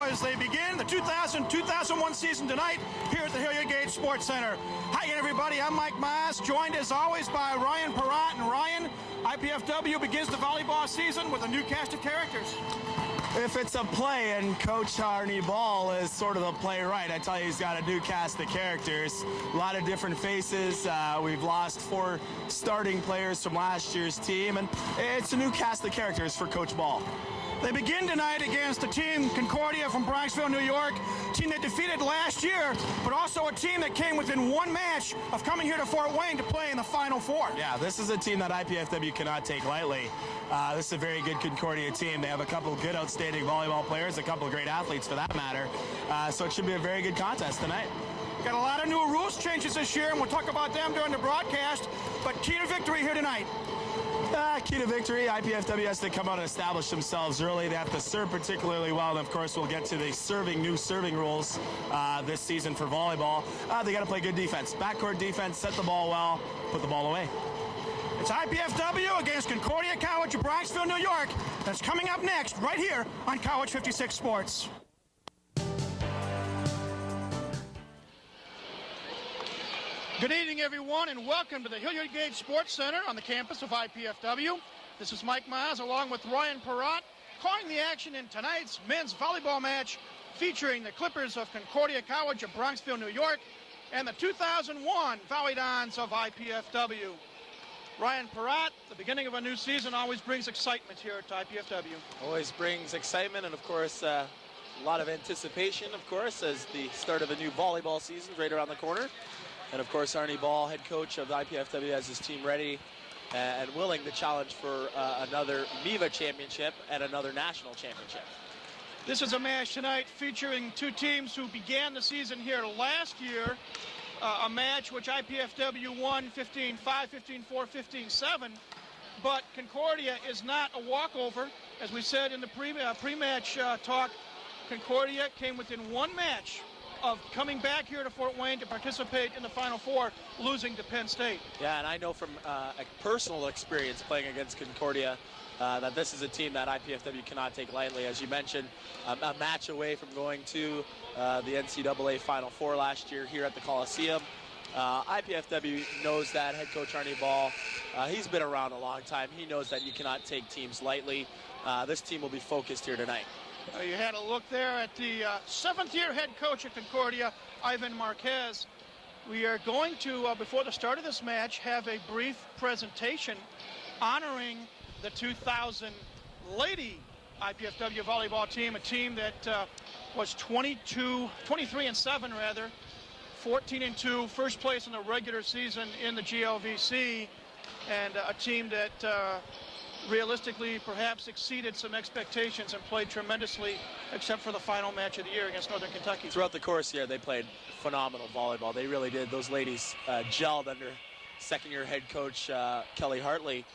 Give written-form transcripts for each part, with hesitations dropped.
as they begin the 2000-2001 season tonight here at the Hilliard Gate Sports Center. Hi again, everybody. I'm Mike Maas, joined as always by Ryan Perrott. And Ryan, IPFW begins the volleyball season with a new cast of characters. If it's a play and Coach Arnie Ball is sort of the playwright, I tell you, he's got a new cast of characters. A lot of different faces. We've lost 4 starting players from last year's team, and it's a new cast of characters for Coach Ball. They begin tonight against a team, Concordia from Bronxville, New York, a team that defeated last year, but also a team that came within 1 match of coming here to Fort Wayne to play in the Final Four. Yeah, this is a team that IPFW cannot take lightly. This is a very good Concordia team. They have a couple of good, outstanding volleyball players, a couple of great athletes for that matter. So it should be a very good contest tonight. Got a lot of new rules changes this year, and we'll talk about them during the broadcast, but key to victory here tonight. Key to victory, IPFW has to come out and establish themselves early. They have to serve particularly well, and of course we'll get to the new serving rules this season for volleyball. They got to play good defense. Backcourt defense, set the ball well, put the ball away. It's IPFW against Concordia College of Bronxville, New York. That's coming up next right here on College 56 Sports. Good evening, everyone, and welcome to the Hilliard Gate Sports Center on the campus of IPFW. This is Mike Maas along with Ryan Perrott, calling the action in tonight's men's volleyball match featuring the Clippers of Concordia College of Bronxville, New York, and the 2001 Volleyball of IPFW. Ryan Perrott, the beginning of a new season always brings excitement here at IPFW. Always brings excitement and, of course, a lot of anticipation, of course, as the start of a new volleyball season right around the corner. And, of course, Arnie Ball, head coach of the IPFW, has his team ready and willing to challenge for another MIVA championship and another national championship. This is a match tonight featuring 2 teams who began the season here last year. A match which IPFW won 15-5, 15-4, 15-7. But Concordia is not a walkover. As we said in the pre-match talk, Concordia came within 1 match of coming back here to Fort Wayne to participate in the Final Four, losing to Penn State. Yeah, and I know from a personal experience playing against Concordia that this is a team that IPFW cannot take lightly. As you mentioned, a match away from going to the NCAA Final Four last year here at the Coliseum. IPFW knows that. Head coach Arnie Ball, he's been around a long time. He knows that you cannot take teams lightly. This team will be focused here tonight. You had a look there at the 7th-year head coach at Concordia, Ivan Marquez. We are going to, before the start of this match, have a brief presentation honoring the 2000 lady IPFW volleyball team, a team that was 23-7 rather, 14-2, first place in the regular season in the GLVC, and a team that realistically perhaps exceeded some expectations and played tremendously, except for the final match of the year against Northern Kentucky. Throughout the course here, they played phenomenal volleyball. They really did. Those ladies gelled under second-year head coach Kelly Hartley.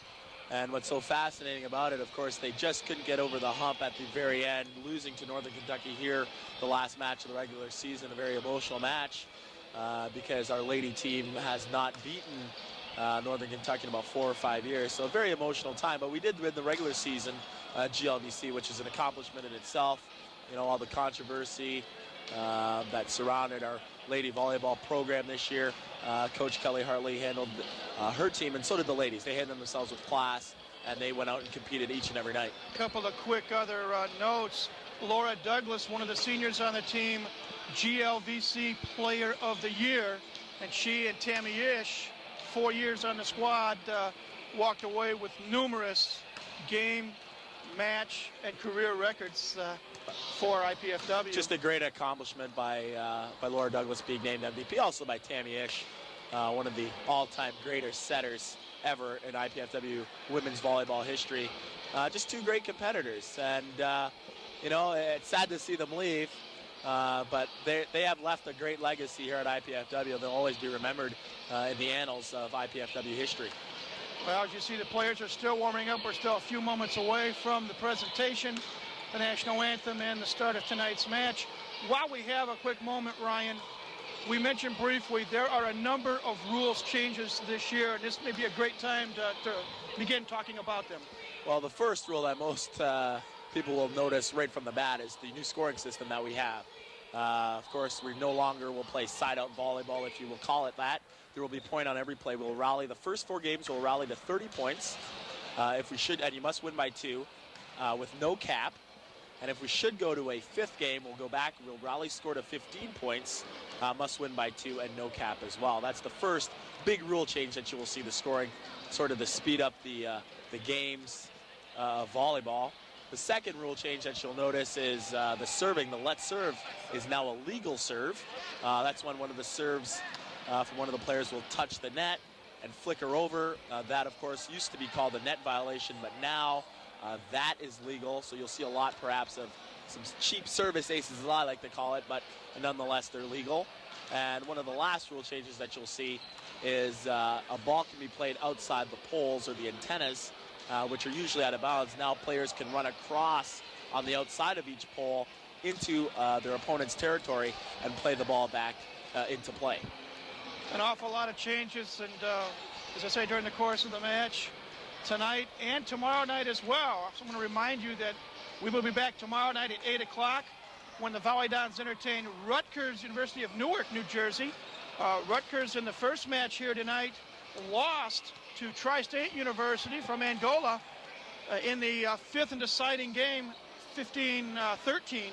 And what's so fascinating about it, of course, they just couldn't get over the hump at the very end, losing to Northern Kentucky here, the last match of the regular season, a very emotional match, because our lady team has not beaten Northern Kentucky in about 4 or 5 years. So a very emotional time, but we did win the regular season GLVC, which is an accomplishment in itself. You know, all the controversy that surrounded our lady volleyball program this year. Coach Kelly Hartley handled her team, and so did the ladies. They handled themselves with class, and they went out and competed each and every night. A couple of quick other notes. Laura Douglas, one of the seniors on the team, GLVC Player of the Year, and she and Tammy Ish, 4 years on the squad, walked away with numerous game, match, and career records for IPFW. Just a great accomplishment by Laura Douglas being named MVP, also by Tammy Ish, one of the all-time greatest setters ever in IPFW women's volleyball history. Just 2 great competitors, and you know, it's sad to see them leave. But they have left a great legacy here at IPFW. They'll always be remembered in the annals of IPFW history. Well, as you see, the players are still warming up. We're still a few moments away from the presentation, the national anthem, and the start of tonight's match. While we have a quick moment, Ryan, we mentioned briefly there are a number of rules changes this year, and this may be a great time to begin talking about them. Well, the first rule that most people will notice right from the bat is the new scoring system that we have. Of course, we no longer will play side-out volleyball, if you will call it that. There will be a point on every play. We'll rally. The first 4 games will rally to 30 points. If we should, and you must win by 2 with no cap. And if we should go to a 5th game, we'll go back. We'll rally score to 15 points, must win by 2, and no cap as well. That's the first big rule change that you will see, the scoring, sort of to speed up the games of volleyball. The second rule change that you'll notice is the serving. The let serve is now a legal serve. That's when one of the serves from one of the players will touch the net and flicker over. That, of course, used to be called a net violation, but now that is legal. So you'll see a lot, perhaps, of some cheap service aces, as I like to call it, but nonetheless, they're legal. And one of the last rule changes that you'll see is a ball can be played outside the poles or the antennas, which are usually out of bounds. Now players can run across on the outside of each pole into their opponent's territory and play the ball back into play. An awful lot of changes, and as I say, during the course of the match tonight and tomorrow night as well. So I'm going to remind you that we will be back tomorrow night at 8 o'clock when the Volleyball entertain Rutgers, University of Newark, New Jersey. Rutgers in the first match here tonight lost to Tri-State University from Angola in the 5th and deciding game, 15-13.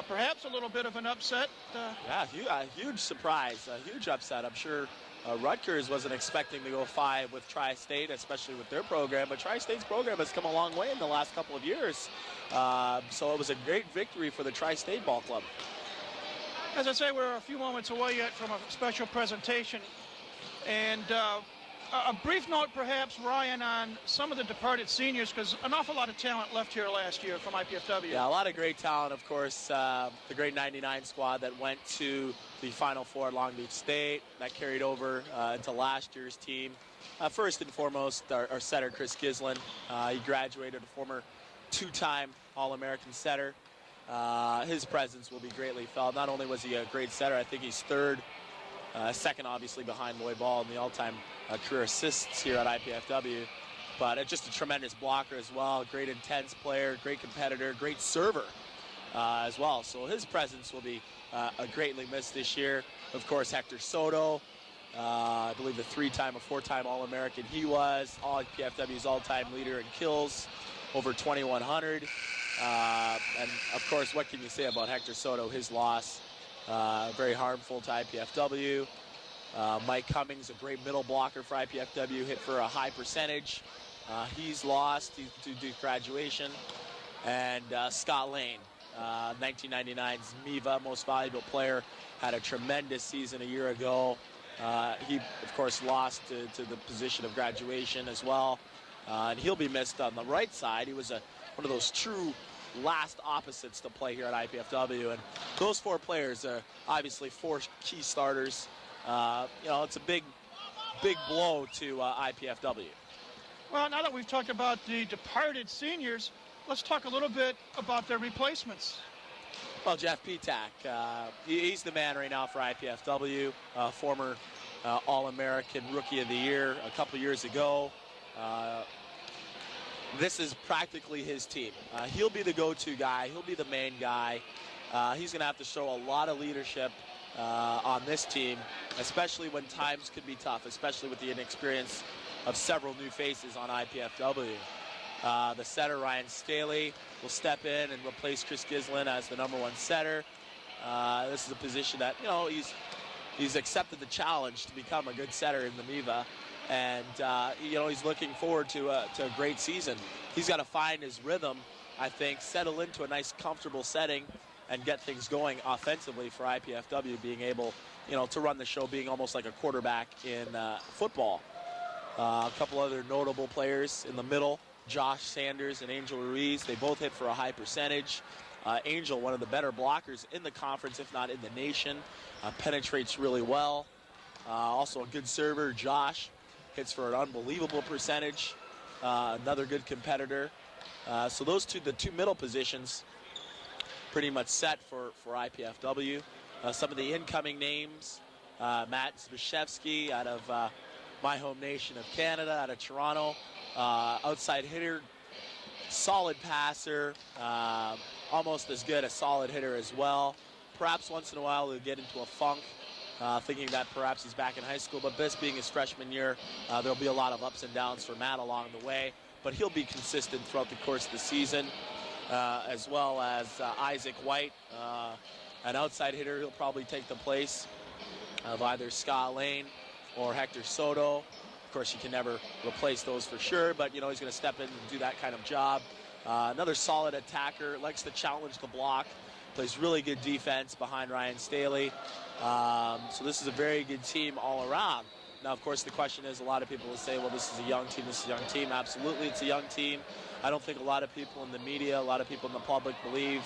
Perhaps a little bit of an upset. Yeah, huge surprise, a huge upset. I'm sure Rutgers wasn't expecting to go 5 with Tri-State, especially with their program, but Tri-State's program has come a long way in the last couple of years. So it was a great victory for the Tri-State ball club. As I say, we're a few moments away yet from a special presentation. And a brief note, perhaps, Ryan, on some of the departed seniors, because an awful lot of talent left here last year from IPFW. Yeah, a lot of great talent, of course. The great 99 squad that went to the Final Four at Long Beach State, that carried over into last year's team. First and foremost, our setter, Chris Gislin. He graduated, a former 2-time All-American setter. His presence will be greatly felt. Not only was he a great setter, I think he's second, obviously, behind Lloyd Ball in the all-time career assists here at IPFW. But just a tremendous blocker as well. Great intense player, great competitor, great server as well. So his presence will be greatly missed this year. Of course, Hector Soto, I believe the 3-time or 4-time All-American he was. IPFW's all-time leader in kills, over 2,100. And, of course, what can you say about Hector Soto? His loss, very harmful to IPFW. Mike Cummings, a great middle blocker for IPFW, hit for a high percentage. He's lost due to graduation. And Scott Lane, 1999's MIVA Most Valuable Player, had a tremendous season a year ago. He, of course, lost to the position of graduation as well. And he'll be missed on the right side. He was one of those true last opposites to play here at IPFW. And those 4 players are obviously 4 key starters. It's a big blow to IPFW. Well, now that we've talked about the departed seniors, let's talk a little bit about their replacements. Well, Jeff Petak, he's the man right now for IPFW, former All-American Rookie of the Year a couple years ago. This is practically his team. He'll be the go-to guy. He'll be the main guy. He's going to have to show a lot of leadership on this team, especially when times could be tough, especially with the inexperience of several new faces on IPFW. The setter, Ryan Staley, will step in and replace Chris Gislin as the #1 setter. This is a position that, he's accepted the challenge to become a good setter in the MIVA. And, he's looking forward to a great season. He's got to find his rhythm, I think, settle into a nice, comfortable setting and get things going offensively for IPFW, being able, to run the show, being almost like a quarterback in football. A couple other notable players in the middle, Josh Sanders and Angel Ruiz. They both hit for a high percentage. Angel, one of the better blockers in the conference, if not in the nation, penetrates really well. Also a good server, Josh. Hits for an unbelievable percentage. Another good competitor. So those the two middle positions, pretty much set for IPFW. Some of the incoming names, Matt Zbyszewski out of my home nation of Canada, out of Toronto. Outside hitter, solid passer, almost as good a solid hitter as well. Perhaps once in a while he'll get into a funk, thinking that perhaps he's back in high school, but this being his freshman year, there'll be a lot of ups and downs for Matt along the way, but he'll be consistent throughout the course of the season, as well as Isaac White, an outside hitter. He'll probably take the place of either Scott Lane or Hector Soto. Of course, you can never replace those for sure, but you know, he's going to step in and do that kind of job. Another solid attacker, likes to challenge the block, plays really good defense behind Ryan Staley. So this is a very good team all around. Now, of course, the question is, a lot of people will say, well, this is a young team, this is a young team. Absolutely, it's a young team. I don't think a lot of people in the media, a lot of people in the public believe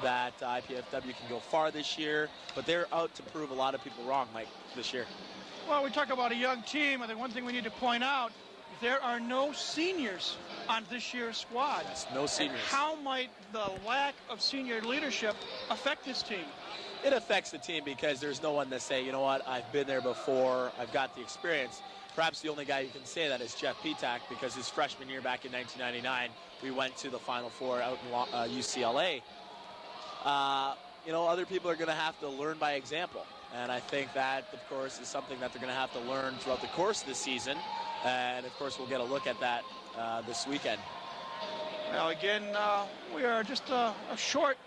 that IPFW can go far this year, but they're out to prove a lot of people wrong, Mike, this year. Well, we talk about a young team, and the one thing we need to point out, there are no seniors on this year's squad. Yes, no seniors. And how might the lack of senior leadership affect this team? It affects the team because there's no one to say, you know what, I've been there before, I've got the experience. Perhaps the only guy you can say that is Jeff Petak, because his freshman year back in 1999, we went to the Final Four out in UCLA. You know, other people are going to have to learn by example. And I think that, of course, is something that they're going to have to learn throughout the course of the season. And, of course, we'll get a look at that this weekend. Well, again, we are just a short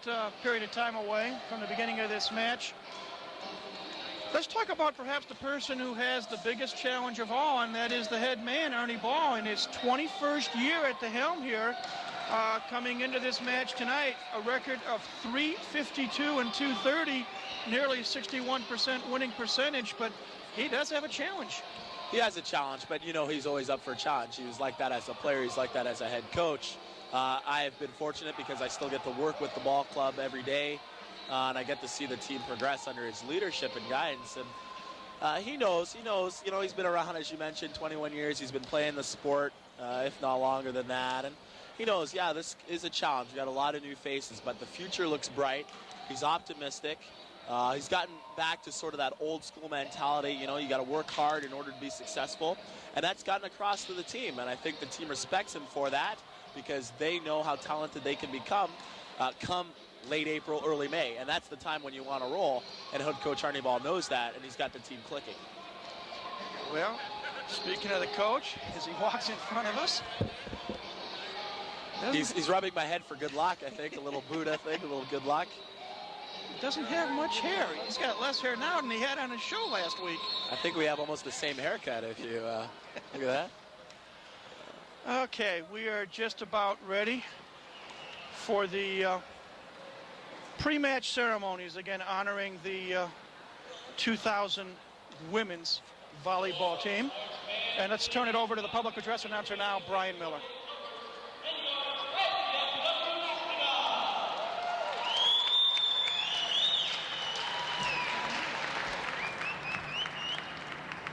period of time away from the beginning of this match. Let's talk about perhaps the person who has the biggest challenge of all, and that is the head man, Ernie Ball, in his 21st year at the helm here. Coming into this match tonight, a record of .352 and .230, nearly 61% winning percentage, but he does have a challenge. He has a challenge, but you know, he's always up for a challenge. He was like that as a player, he's like that as a head coach. I have been fortunate because I still get to work with the ball club every day, and I get to see the team progress under his leadership and guidance. And he knows, you know, he's been around, as you mentioned, 21 years. He's been playing the sport, if not longer than that. And he knows, yeah, this is a challenge. We've got a lot of new faces, but the future looks bright. He's optimistic. He's gotten back to sort of that old school mentality. You know, you got to work hard in order to be successful. And that's gotten across to the team. And I think the team respects him for that because they know how talented they can become come late April, early May. And that's the time when you want to roll. And head coach Arnie Ball knows that, and he's got the team clicking. Well, speaking of the coach, as he walks in front of us, he's rubbing my head for good luck, I think. A little Buddha thing, a little good luck. He doesn't have much hair. He's got less hair now than he had on his show last week. I think we have almost the same haircut if you look at that. Okay, we are just about ready for the pre-match ceremonies, again honoring the 2000 women's volleyball team. And let's turn it over to the public address announcer now, Brian Miller.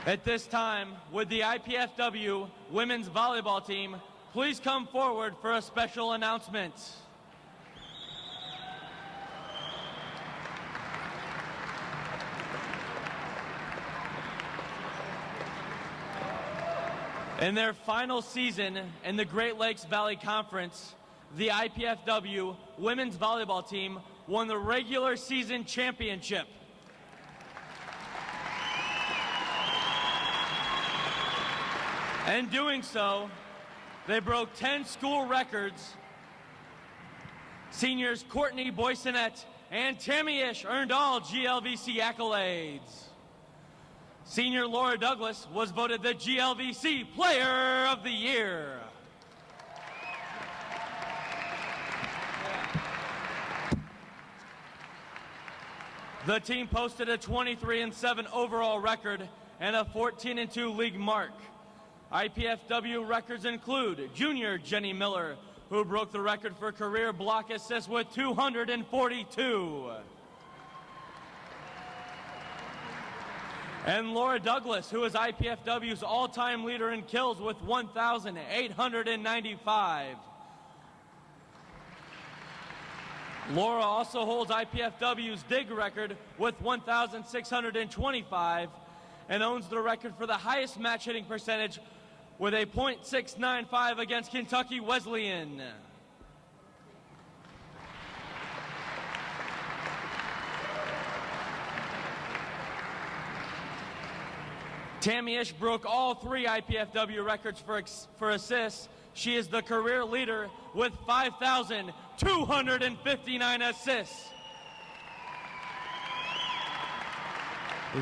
At this time, would the IPFW women's volleyball team please come forward for a special announcement? In their final season in the Great Lakes Valley Conference, the IPFW women's volleyball team won the regular season championship. In doing so, they broke 10 school records. Seniors Courtney Boysonet and Tammy Ish earned all GLVC accolades. Senior Laura Douglas was voted the GLVC Player of the Year. The team posted a 23-7 overall record and a 14-2 league mark. IPFW records include junior Jenny Miller, who broke the record for career block assists with 242. And Laura Douglas, who is IPFW's all-time leader in kills with 1,895. Laura also holds IPFW's dig record with 1,625 and owns the record for the highest match hitting percentage with a .695 against Kentucky Wesleyan. Tammy Ish broke all 3 IPFW records for assists. She is the career leader with 5,259 assists.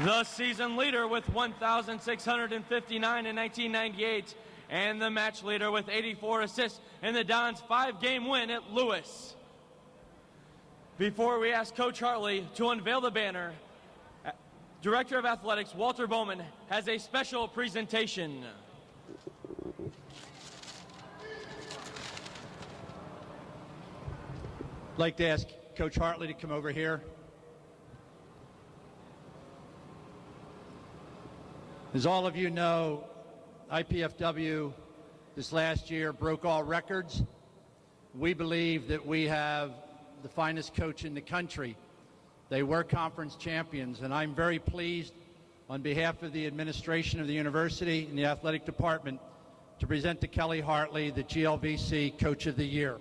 The season leader with 1,659 in 1998, and the match leader with 84 assists in the Dons' 5-game win at Lewis. Before we ask Coach Hartley to unveil the banner, Director of Athletics Walter Bowman has a special presentation. I'd like to ask Coach Hartley to come over here. As all of you know, IPFW this last year broke all records. We believe that we have the finest coach in the country. They were conference champions, and I'm very pleased on behalf of the administration of the university and the athletic department to present to Kelly Hartley the GLVC Coach of the Year.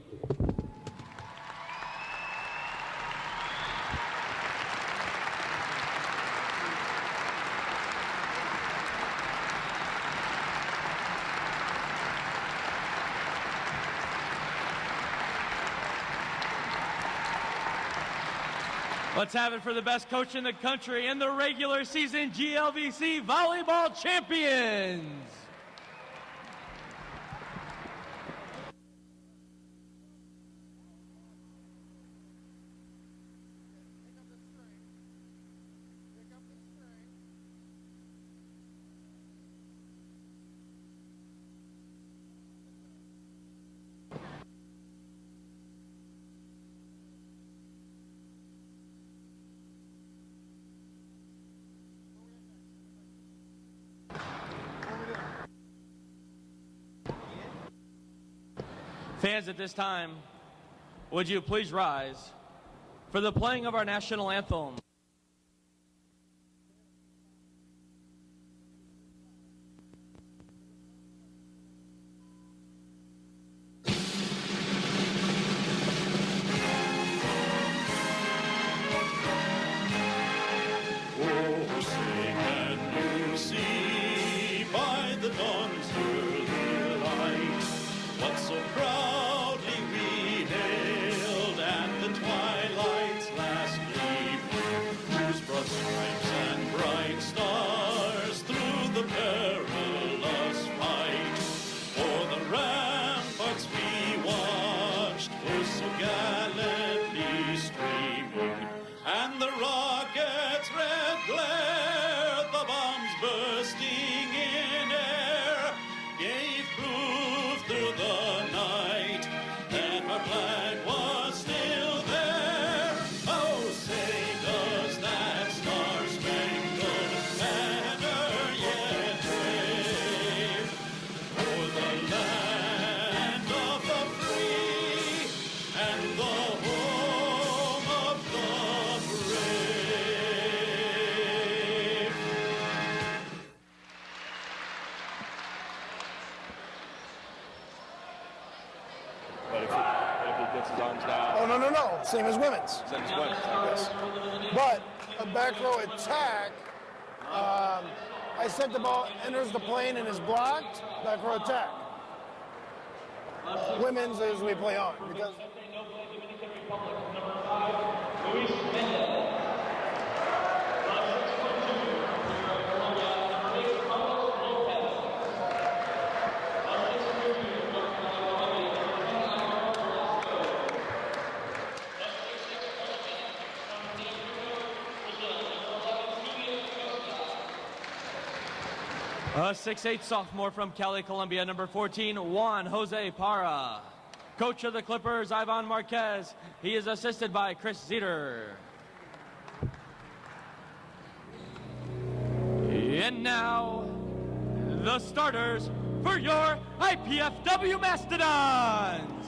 Let's have it for the best coach in the country and the regular season GLVC Volleyball Champions. Fans, at this time, would you please rise for the playing of our national anthem? Same as women's. Yes. But a back row attack, I said the ball enters the plane and is blocked, back row attack. Women's is we play on. Because a 6'8" sophomore from Cali, Colombia, number 14, Juan Jose Parra. Coach of the Clippers, Ivan Marquez. He is assisted by Chris Zeter. And now, the starters for your IPFW Mastodons.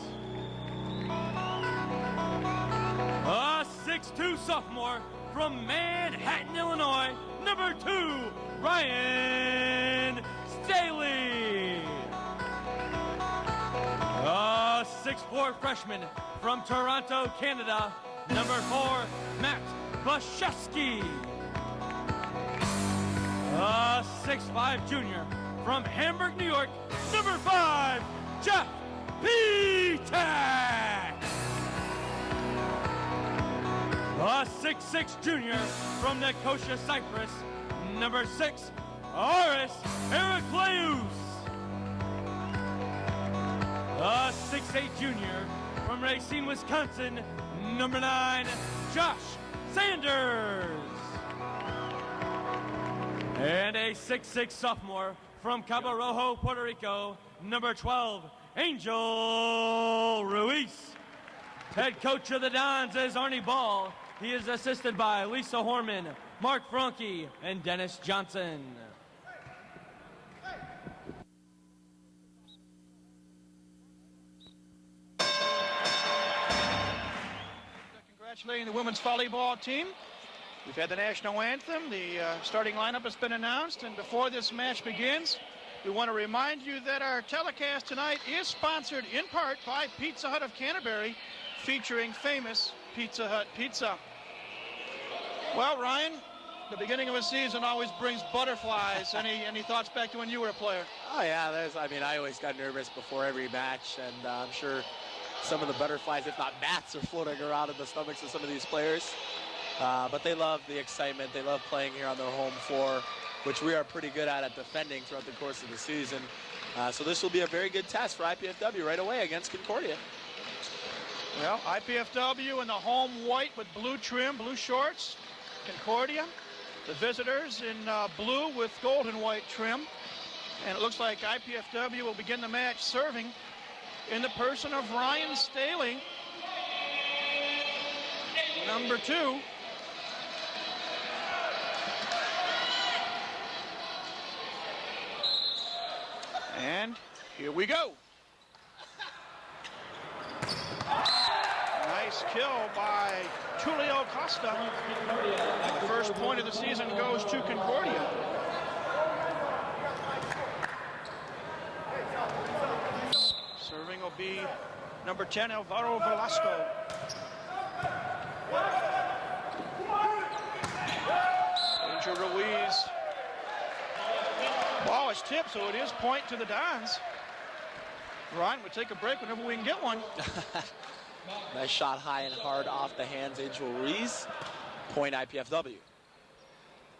A 6'2" sophomore from Manhattan, Illinois, number 2, Ryan Staley. A 6'4" freshman from Toronto, Canada, number 4, Matt Blaszewski. A A 6'5" junior from Hamburg, New York, number 5, Jeff Pitak. A 6'6" junior from Nicosia, Cyprus, number 6, Aris Heracleus. A 6'8" junior from Racine, Wisconsin, number 9, Josh Sanders. And a 6'6" sophomore from Cabo Rojo, Puerto Rico, number 12, Angel Ruiz. Head coach of the Dons is Arnie Ball. He is assisted by Lisa Horman, Mark Franke, and Dennis Johnson. Congratulating the women's volleyball team. We've had the national anthem. The starting lineup has been announced. And before this match begins, we want to remind you that our telecast tonight is sponsored in part by Pizza Hut of Canterbury, featuring famous Pizza Hut pizza. Well, Ryan, the beginning of a season always brings butterflies. Any thoughts back to when you were a player? Oh, yeah. I always got nervous before every match, and I'm sure some of the butterflies, if not bats, are floating around in the stomachs of some of these players. But they love the excitement. They love playing here on their home floor, which we are pretty good at defending throughout the course of the season. So this will be a very good test for IPFW right away against Concordia. Well, IPFW in the home white with blue trim, blue shorts. Concordia, the visitors in blue with gold and white trim. And it looks like IPFW will begin the match serving in the person of Ryan Staley, number 2. And here we go. Nice kill by Tulio Costa. The first point of the season goes to Concordia. Serving will be number 10, Alvaro Velasco. Angel Ruiz. Ball is tipped, so it is point to the Dons. Ryan, we'll take a break whenever we can get one. Nice shot high and hard off the hands, Angel Ruiz. Point IPFW.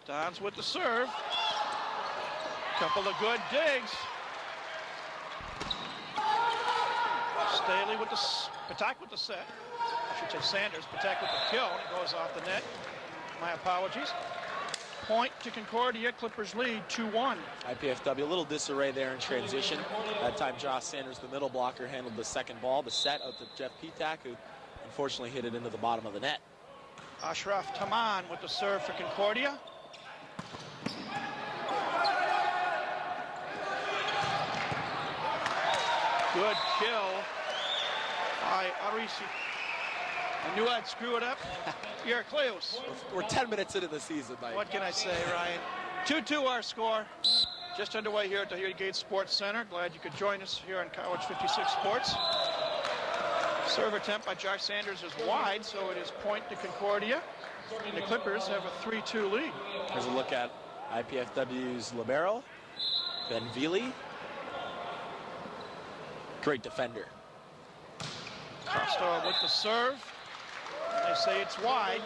Dons with the serve. Couple of good digs. Staley with the Pitak with the set. I should say Sanders. Pitak with the kill. And it goes off the net. My apologies. Point to Concordia. Clippers lead 2-1. IPFW, a little disarray there in transition. That time Josh Sanders, the middle blocker, handled the second ball. The set out to Jeff Pitak, who unfortunately hit it into the bottom of the net. Ashraf Taman with the serve for Concordia. Good kill by Arisi. I knew I'd screw it up. Heracleus. We're 10 minutes into the season, Mike. What can I say, Ryan? 2-2 our score. Just underway here at the Gate Sports Center. Glad you could join us here on College 56 Sports. Serve attempt by Josh Sanders is wide, so it is point to Concordia. And the Clippers have a 3-2 lead. Here's a look at IPFW's libero, Ben Veely. Great defender. Costa with the serve. They say it's wide.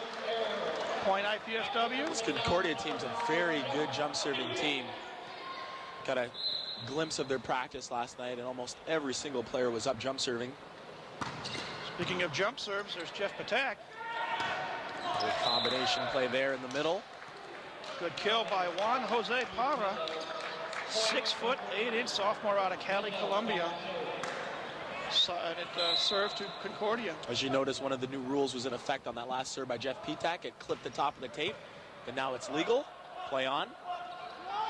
Point IPFW. This Concordia team's a very good jump serving team. Got a glimpse of their practice last night, and almost every single player was up jump serving. Speaking of jump serves, there's Jeff Pitak. Good combination play there in the middle. Good kill by Juan Jose Parra. 6 foot 8 inch sophomore out of Cali, Colombia. And it served to Concordia. As you notice, one of the new rules was in effect on that last serve by Jeff Pitak. It clipped the top of the tape, but now it's legal. Play on.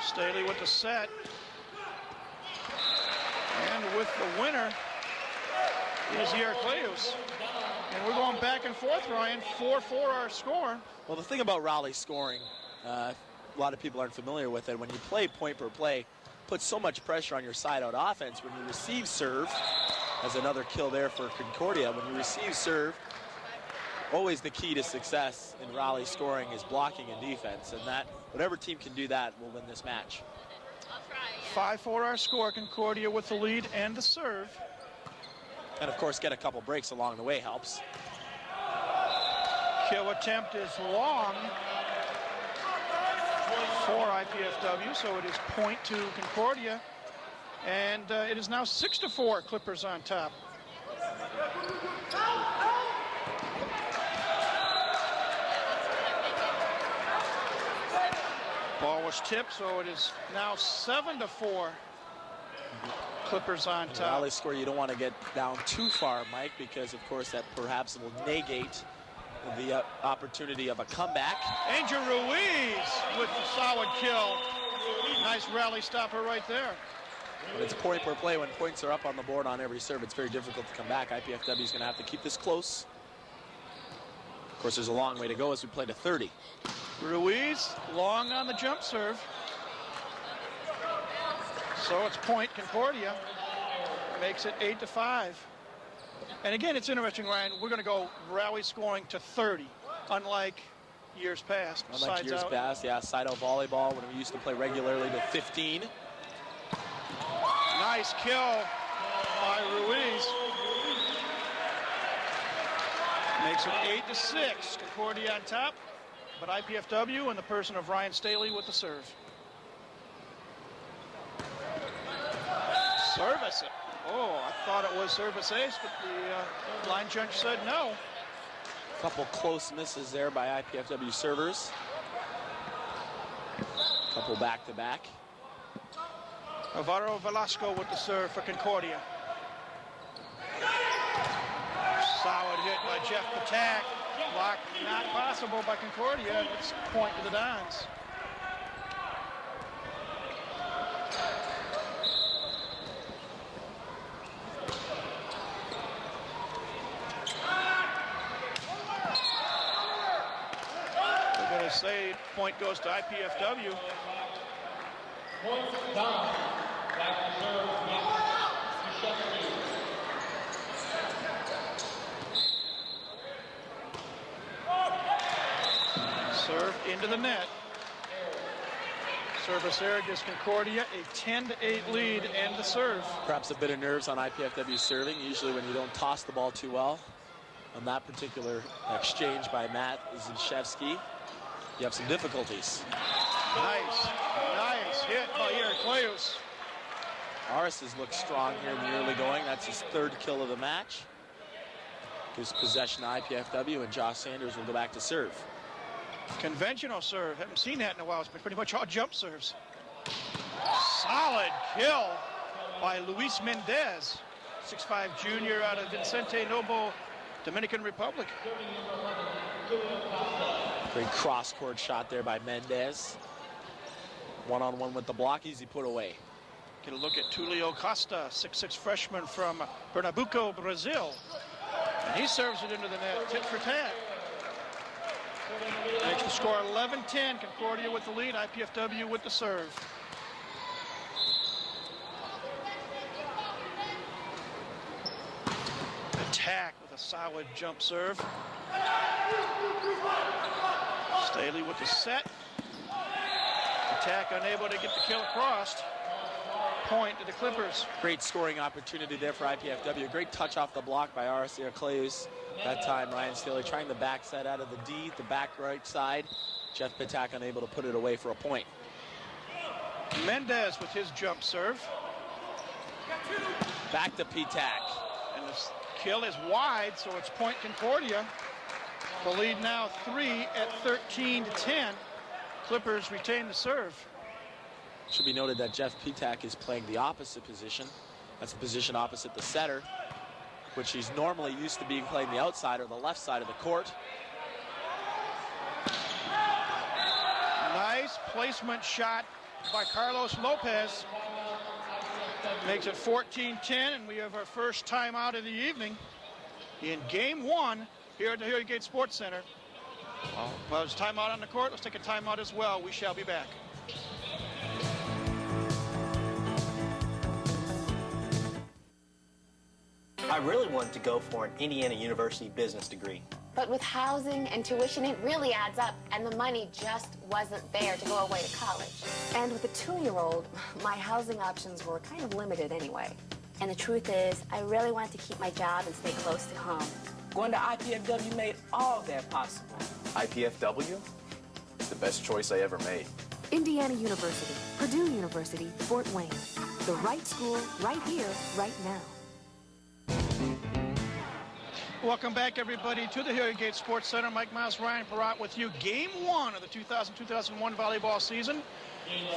Staley with the set. And with the winner is Heracleus. And we're going back and forth, Ryan. 4-4 our score. Well, the thing about Raleigh scoring, a lot of people aren't familiar with it. When you play point per play, puts so much pressure on your side-out offense. When you receive serve, as another kill there for Concordia, when you receive serve, always the key to success in rally scoring is blocking and defense, and that whatever team can do that will win this match. 5-4 our score. Concordia with the lead and the serve. And of course, get a couple breaks along the way helps. Kill attempt is long for IPFW, so it is point to Concordia. And it is now 6-4, Clippers on top. Ball was tipped, so it is now 7-4. Clippers on top. Rally score, you don't want to get down too far, Mike, because of course that perhaps will negate the opportunity of a comeback. Angel Ruiz with the solid kill. Nice rally stopper right there. But it's point per play. When points are up on the board on every serve, it's very difficult to come back. IPFW is going to have to keep this close. Of course, there's a long way to go as we play to 30. Ruiz long on the jump serve. So it's point Concordia. Makes it 8-5. And again, it's interesting, Ryan. We're going to go rally scoring to 30, unlike years past. Unlike years past, yeah. Side-out volleyball when we used to play regularly to 15. Nice kill by Ruiz. Makes it 8-6. Concordia on top, but IPFW in the person of Ryan Staley with the serve. Service it. Oh, I thought it was service ace, but the line judge said no. A couple close misses there by IPFW servers. A couple back-to-back. Alvaro Velasco with the serve for Concordia. Solid hit by Jeff Patak. Block not possible by Concordia. It's point to the Dons. We're going to say point goes to IPFW. Serve into the net. Service error gives Concordia a 10-8 lead and the serve. Perhaps a bit of nerves on IPFW serving. Usually when you don't toss the ball too well. On that particular exchange by Matt Zinchevsky, you have some difficulties. Nice hit by Heracleus. Aris has looked strong here in the early going. That's his third kill of the match. Gives possession to IPFW, and Josh Sanders will go back to serve. Conventional serve. Haven't seen that in a while. It's been pretty much all jump serves. Solid kill by Luis Mendez, 6'5" junior out of Vicente Noble, Dominican Republic. Great cross-court shot there by Mendez. One-on-one with the block, easy put away. Get a look at Tulio Costa, 6'6" freshman from Pernambuco, Brazil. And he serves it into the net, tit for tat. Makes the score 11-10. Concordia with the lead, IPFW with the serve. Attack with a solid jump serve. Staley with the set. Attack unable to get the kill across. Point to the Clippers. Great scoring opportunity there for IPFW. Great touch off the block by Aris Heracleus. That time, Ryan Staley trying the back set out of the D, the back right side. Jeff Patak unable to put it away for a point. Mendez with his jump serve. Back to Patak. And this kill is wide, so it's point Concordia. The lead now 3 at 13-10. Clippers retain the serve. Should be noted that Jeff Patak is playing the opposite position. That's the position opposite the setter, which he's normally used to being playing the outside or the left side of the court. Nice placement shot by Carlos Lopez. Makes it 14-10, and we have our first timeout of the evening in game one here at the Hilliard Gate Sports Center. Well, there's timeout on the court. Let's take a timeout as well. We shall be back. I really wanted to go for an Indiana University business degree. But with housing and tuition, it really adds up, and the money just wasn't there to go away to college. And with a 2-year-old, my housing options were kind of limited anyway. And the truth is, I really wanted to keep my job and stay close to home. Going to IPFW made all that possible. IPFW? It's the best choice I ever made. Indiana University, Purdue University, Fort Wayne. The right school, right here, right now. Welcome back, everybody, to the Hilliard Gate Sports Center. Mike Miles, Ryan Perrott with you. Game 1 of the 2000-2001 volleyball season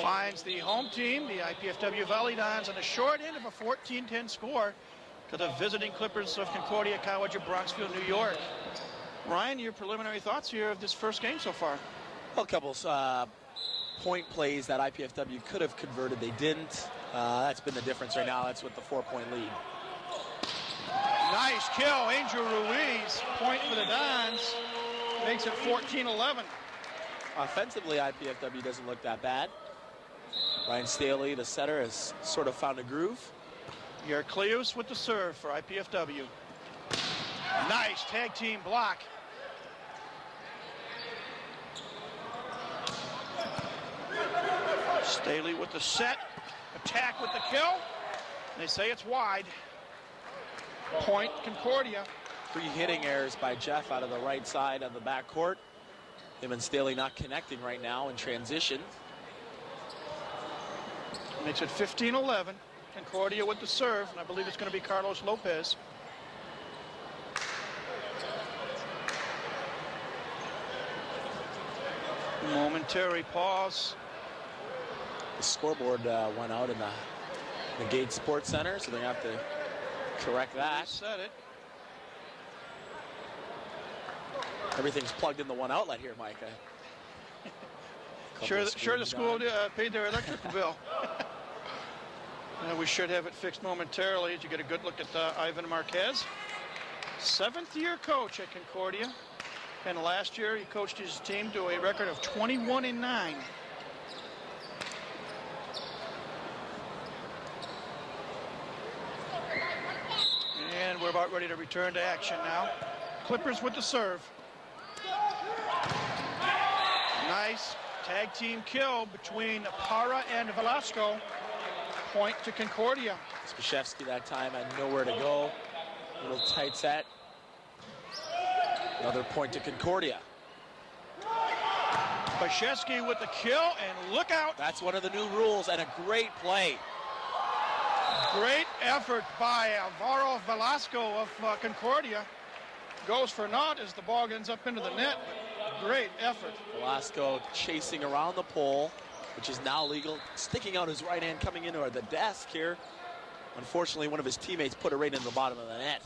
finds the home team, the IPFW Volleyball, on the short end of a 14-10 score to the visiting Clippers of Concordia College of Bronxville, New York. Ryan, your preliminary thoughts here of this first game so far? Well, a couple point plays that IPFW could have converted. They didn't. That's been the difference right now. That's with the 4-point lead. Nice kill, Angel Ruiz. Point for the Dons. Makes it 14-11. Offensively, IPFW doesn't look that bad. Ryan Staley, the setter, has sort of found a groove. Yerklius with the serve for IPFW. Nice tag team block. Staley with the set. Attack with the kill. They say it's wide. Point Concordia. 3 hitting errors by Jeff out of the right side of the backcourt. Him and Staley not connecting right now in transition. Makes it 15-11. Concordia with the serve, and I believe it's going to be Carlos Lopez. Momentary pause. The scoreboard went out in the Gate Sports Center, so they have to correct that. Said it. Everything's plugged in the one outlet here, Mike. Sure the school paid their electrical bill. We should have it fixed momentarily to get a good look at Ivan Marquez. 7th-year coach at Concordia. And last year he coached his team to a record of 21-9. And we're about ready to return to action now. Clippers with the serve. Nice tag team kill between Parra and Velasco. Point to Concordia. Spashevsky that time had nowhere to go. A little tight set. Another point to Concordia. Spashevsky with the kill, and look out. That's one of the new rules, and a great play. Great effort by Alvaro Velasco of Concordia. Goes for naught as the ball ends up into the net. Great effort. Velasco chasing around the pole, which is now legal. Sticking out his right hand coming into the desk here. Unfortunately, one of his teammates put it right in the bottom of the net.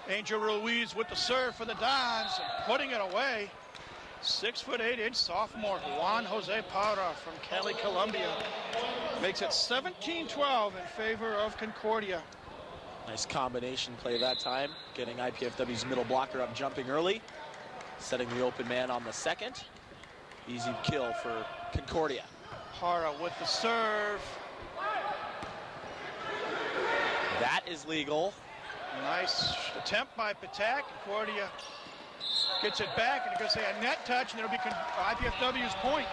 Angel Ruiz with the serve for the Dons, putting it away. 6'8" sophomore Juan Jose Parra from Cali, Colombia. Makes it 17-12 in favor of Concordia. Nice combination play that time, getting IPFW's middle blocker up jumping early, setting the open man on the second. Easy kill for Concordia. Parra with the serve. That is legal. Nice attempt by Patak. Concordia gets it back, and you're going to say a net touch, and it'll be IPFW's point.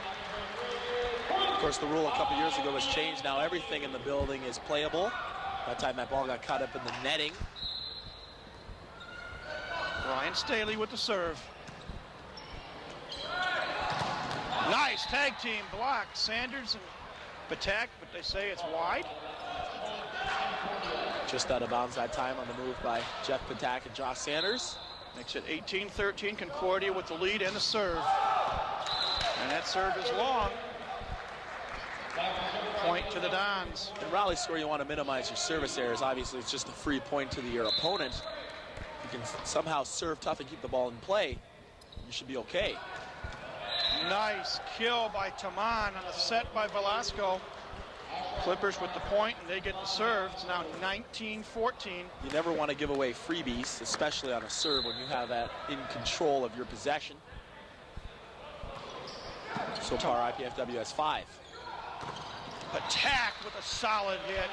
Of course, the rule a couple years ago was changed. Now everything in the building is playable. That time that ball got caught up in the netting. Ryan Staley with the serve. Nice tag team block. Sanders and Patak, but they say it's wide. Just out of bounds that time on the move by Jeff Patak and Josh Sanders. Makes it 18-13, Concordia with the lead and the serve. And that serve is long. Point to the Dons. In rally score, you want to minimize your service errors. Obviously, it's just a free point to your opponent. If you can somehow serve tough and keep the ball in play, you should be okay. Nice kill by Taman on a set by Velasco. Clippers with the point, and they get the serve. It's now 19-14. You never want to give away freebies, especially on a serve when you have that in control of your possession. So far, IPFW has 5. Attack with a solid hit.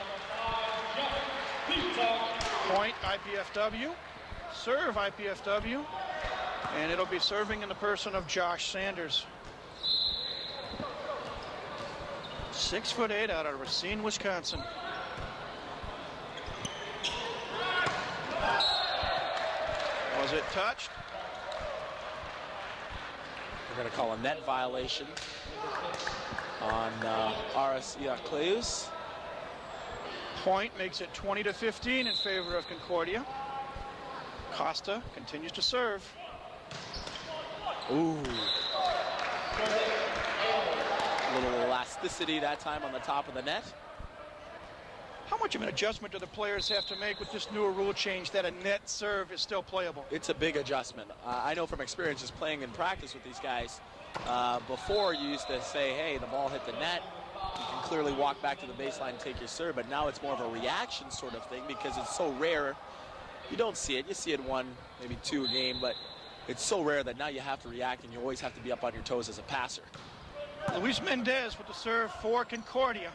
Point IPFW. Serve IPFW. And it'll be serving in the person of Josh Sanders. 6'8" out of Racine, Wisconsin. Was it touched? We're going to call a net violation on Aras Iacleus. Point makes it 20-15 in favor of Concordia. Costa continues to serve. Ooh. A little elasticity that time on the top of the net. How much of an adjustment do the players have to make with this newer rule change that a net serve is still playable? It's a big adjustment. I know from experience just playing in practice with these guys. Before you used to say, hey, the ball hit the net. You can clearly walk back to the baseline and take your serve, but now it's more of a reaction sort of thing because it's so rare. You don't see it. You see it 1, maybe 2 a game, but it's so rare that now you have to react and you always have to be up on your toes as a passer. Luis Mendez with the serve for Concordia.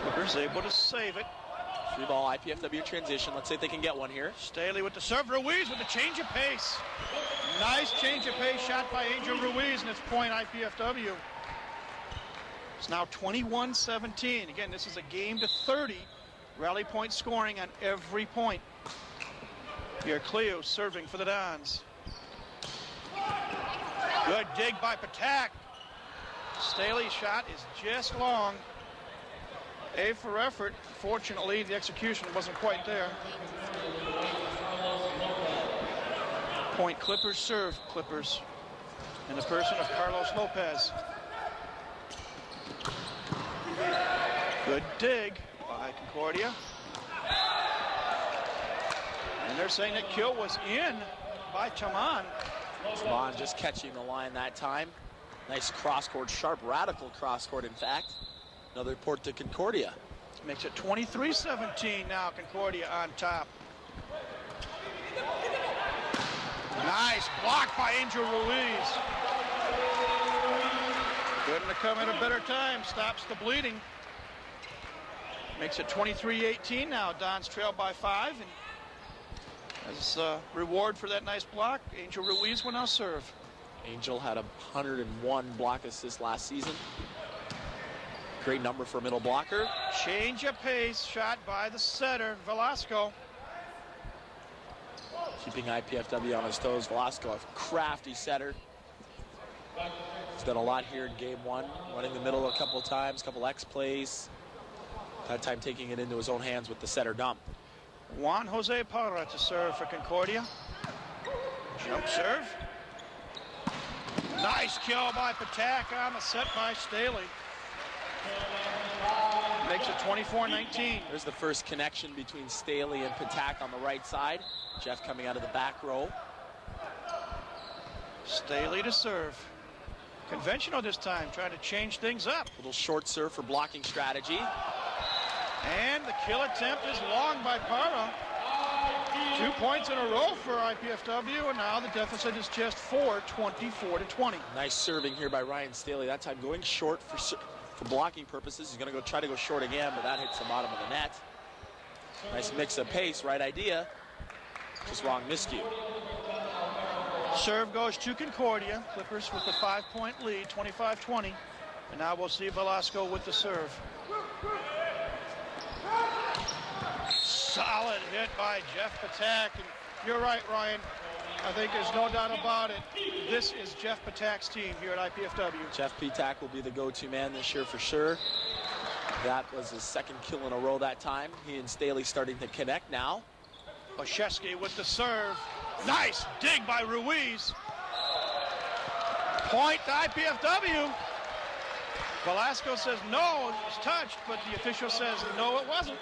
Clippers able to save it. 3-ball IPFW transition. Let's see if they can get one here. Staley with the serve. Ruiz with the change of pace. Nice change of pace shot by Angel Ruiz, and it's point IPFW. It's now 21-17. Again, this is a game to 30. Rally point scoring on every point. Here, Cleo serving for the Dons. Good dig by Patak. Staley's shot is just long. A for effort. Fortunately, the execution wasn't quite there. Point Clippers serve Clippers in the person of Carlos Lopez. Good dig by Concordia. And they're saying that kill was in by Taman. Taman just catching the line that time. Nice cross-court, sharp, radical cross-court, in fact. Another point to Concordia. Makes it 23-17 now, Concordia on top. Nice block by Angel Ruiz. Couldn't have come at a better time. Stops the bleeding. Makes it 23-18 now. Dons trail by 5. And as a reward for that nice block, Angel Ruiz will now serve. Angel had 101 block assists last season. Great number for a middle blocker. Change of pace shot by the setter, Velasco. Keeping IPFW on his toes. Velasco, a crafty setter. He's done a lot here in game 1. Running the middle a couple of times, couple X plays. That time taking it into his own hands with the setter dump. Juan Jose Parra to serve for Concordia. Jump serve. Nice kill by Patak on the set by Staley. Makes it 24-19. There's the first connection between Staley and Patak on the right side. Jeff coming out of the back row. Staley to serve. Conventional this time, trying to change things up. Little short serve for blocking strategy. And the kill attempt is long by Parra. 2 points in a row for IPFW, and now the deficit is just 4, 24-20. Nice serving here by Ryan Staley. That time going short for blocking purposes. He's going to try to go short again, but that hits the bottom of the net. Nice mix of pace, right idea. Just wrong miscue. Serve goes to Concordia. Clippers with the 5-point lead, 25-20. And now we'll see Velasco with the serve. Solid hit by Jeff Patak. And you're right, Ryan. I think there's no doubt about it. This is Jeff Patak's team here at IPFW. Jeff Patak will be the go-to man this year for sure. That was his second kill in a row that time. He and Staley starting to connect now. Olszewski with the serve. Nice dig by Ruiz. Point to IPFW. Velasco says no, it was touched, but the official says no, it wasn't.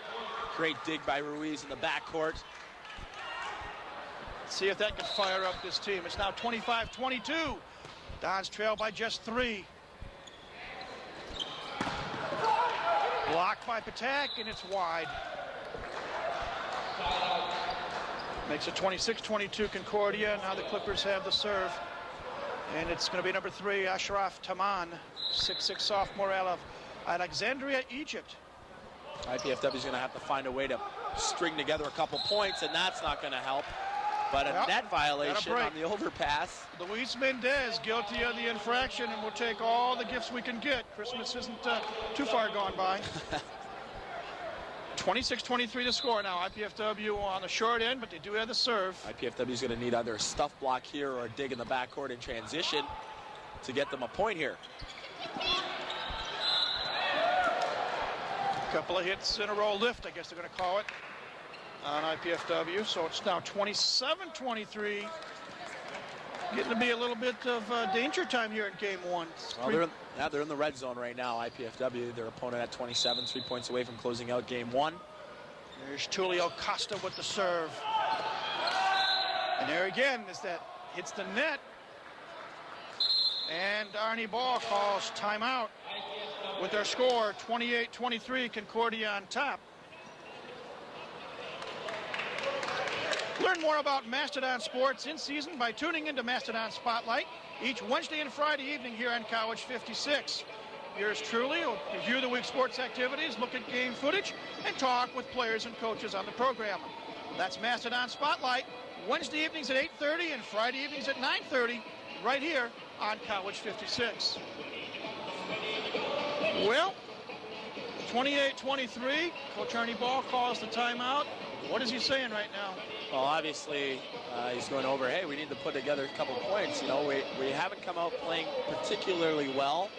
Great dig by Ruiz in the backcourt. See if that can fire up this team. It's now 25-22. Dons trail by just 3. Blocked by Patak, and it's wide. Makes it 26-22 Concordia. Now the Clippers have the serve. And it's going to be number 3, Ashraf Taman, 6'6" sophomore out of Alexandria, Egypt. IPFW is going to have to find a way to string together a couple points, and that's not going to help. But a net violation on the overpass. Luis Mendez guilty of the infraction, and we'll take all the gifts we can get. Christmas isn't too far gone by. 26-23 to score now. IPFW on the short end, but they do have the serve. IPFW is going to need either a stuff block here or a dig in the backcourt in transition to get them a point here. Couple of hits in a row, lift, I guess they're going to call it, on IPFW. So it's now 27-23. Getting to be a little bit of danger time here in game one. Well, they're in the red zone right now, IPFW. Their opponent at 27, 3 points away from closing out game one. There's Tulio Costa with the serve. And there again, as that hits the net. And Arnie Ball calls timeout with their score, 28-23, Concordia on top. Learn more about Mastodon sports in season by tuning into Mastodon Spotlight each Wednesday and Friday evening here on College 56. Yours truly will review the week's sports activities, look at game footage, and talk with players and coaches on the program. That's Mastodon Spotlight, Wednesday evenings at 8:30 and Friday evenings at 9:30, right here on College 56. Well, 28-23, Coach Arnie Ball calls the timeout. What is he saying right now? Well, obviously, he's going over, hey, we need to put together a couple points. You know, we haven't come out playing particularly well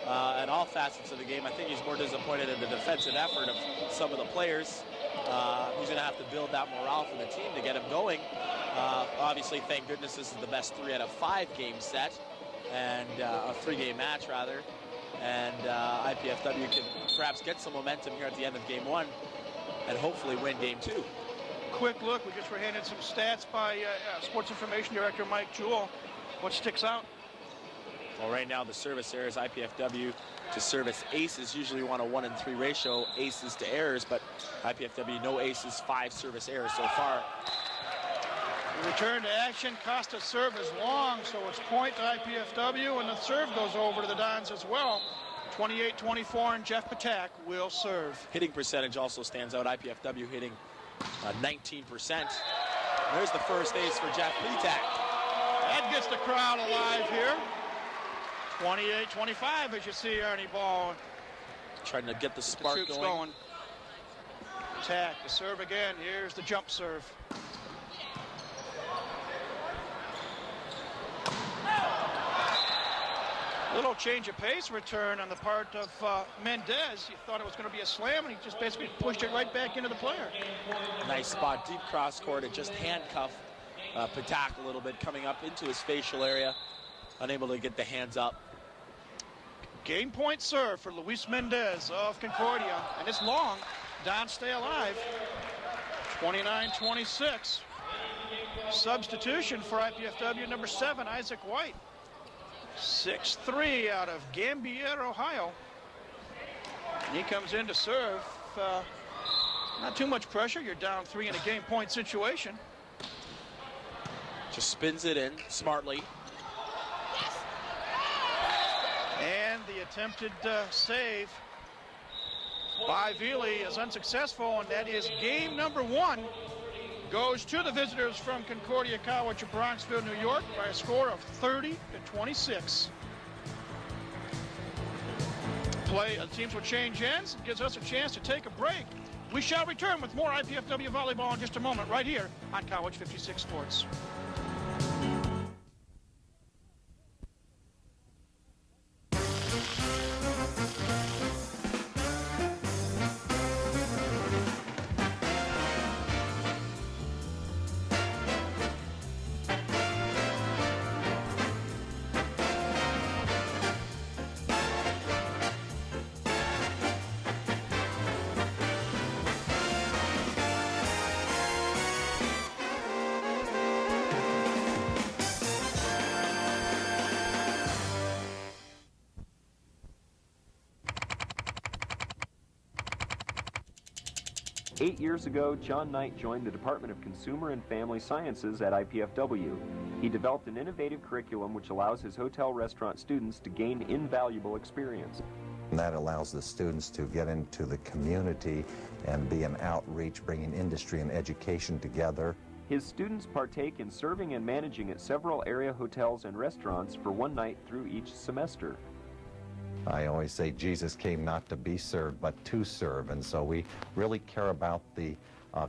at all facets of the game. I think he's more disappointed in the defensive effort of some of the players. He's going to have to build that morale for the team to get him going. Obviously, thank goodness this is the best 3 out of 5 game set, and a 3-game match, rather. And IPFW can perhaps get some momentum here at the end of game one and hopefully win game 2. Quick look, we just were handed some stats by Sports Information Director Mike Jewell. What sticks out? Well, right now the service errors, IPFW to service aces usually want a 1-in-3 ratio, aces to errors, but IPFW no aces, 5 service errors so far. Return to action, Costa's serve is long, so it's point to IPFW, and the serve goes over to the Dons as well. 28-24, and Jeff Patak will serve. Hitting percentage also stands out. IPFW hitting 19%. There's the first ace for Jeff Patak. That gets the crowd alive here. 28-25, as you see Arnie Ball trying to get the spark going. Patak, the serve again. Here's the jump serve. Little change of pace return on the part of Mendez. He thought it was going to be a slam, and he just basically pushed it right back into the player. Nice spot, deep cross court, and just handcuff Patak a little bit, coming up into his facial area, unable to get the hands up. Game point serve for Luis Mendez of Concordia, and it's long. Dons stay alive. 29-26. Substitution for IPFW number 7, Isaac White. 6'3" out of Gambier, Ohio. And he comes in to serve. Not too much pressure. You're down 3 in a game point situation. Just spins it in smartly. And the attempted save by Veely is unsuccessful, and that is game number 1. Goes to the visitors from Concordia College of Bronxville, New York, by a score of 30-26. The teams will change ends. It gives us a chance to take a break. We shall return with more IPFW volleyball in just a moment, right here on College 56 Sports. Eight years ago, John Knight joined the Department of Consumer and Family Sciences at IPFW. He developed an innovative curriculum which allows his hotel restaurant students to gain invaluable experience. And that allows the students to get into the community and be an outreach, bringing industry and education together. His students partake in serving and managing at several area hotels and restaurants for one night through each semester. I always say Jesus came not to be served, but to serve. And so we really care about the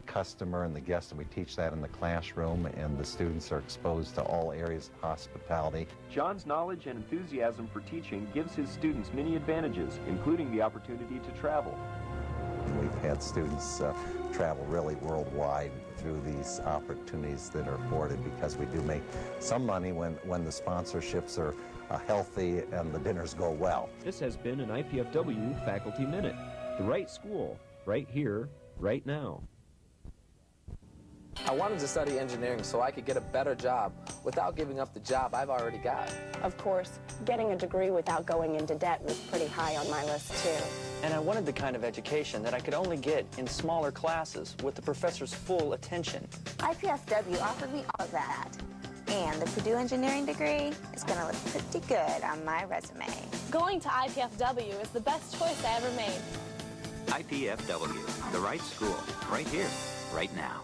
customer and the guest, and we teach that in the classroom, and the students are exposed to all areas of hospitality. John's knowledge and enthusiasm for teaching gives his students many advantages, including the opportunity to travel. We've had students travel really worldwide through these opportunities that are afforded, because we do make some money when the sponsorships are healthy and the dinners go well. This has been an IPFW Faculty Minute. The right school, right here, right now. I wanted to study engineering so I could get a better job without giving up the job I've already got. Of course, getting a degree without going into debt was pretty high on my list, too. And I wanted the kind of education that I could only get in smaller classes with the professor's full attention. IPFW offered me all of that. And the Purdue engineering degree is going to look pretty good on my resume. Going to IPFW is the best choice I ever made. IPFW, the right school, right here, right now.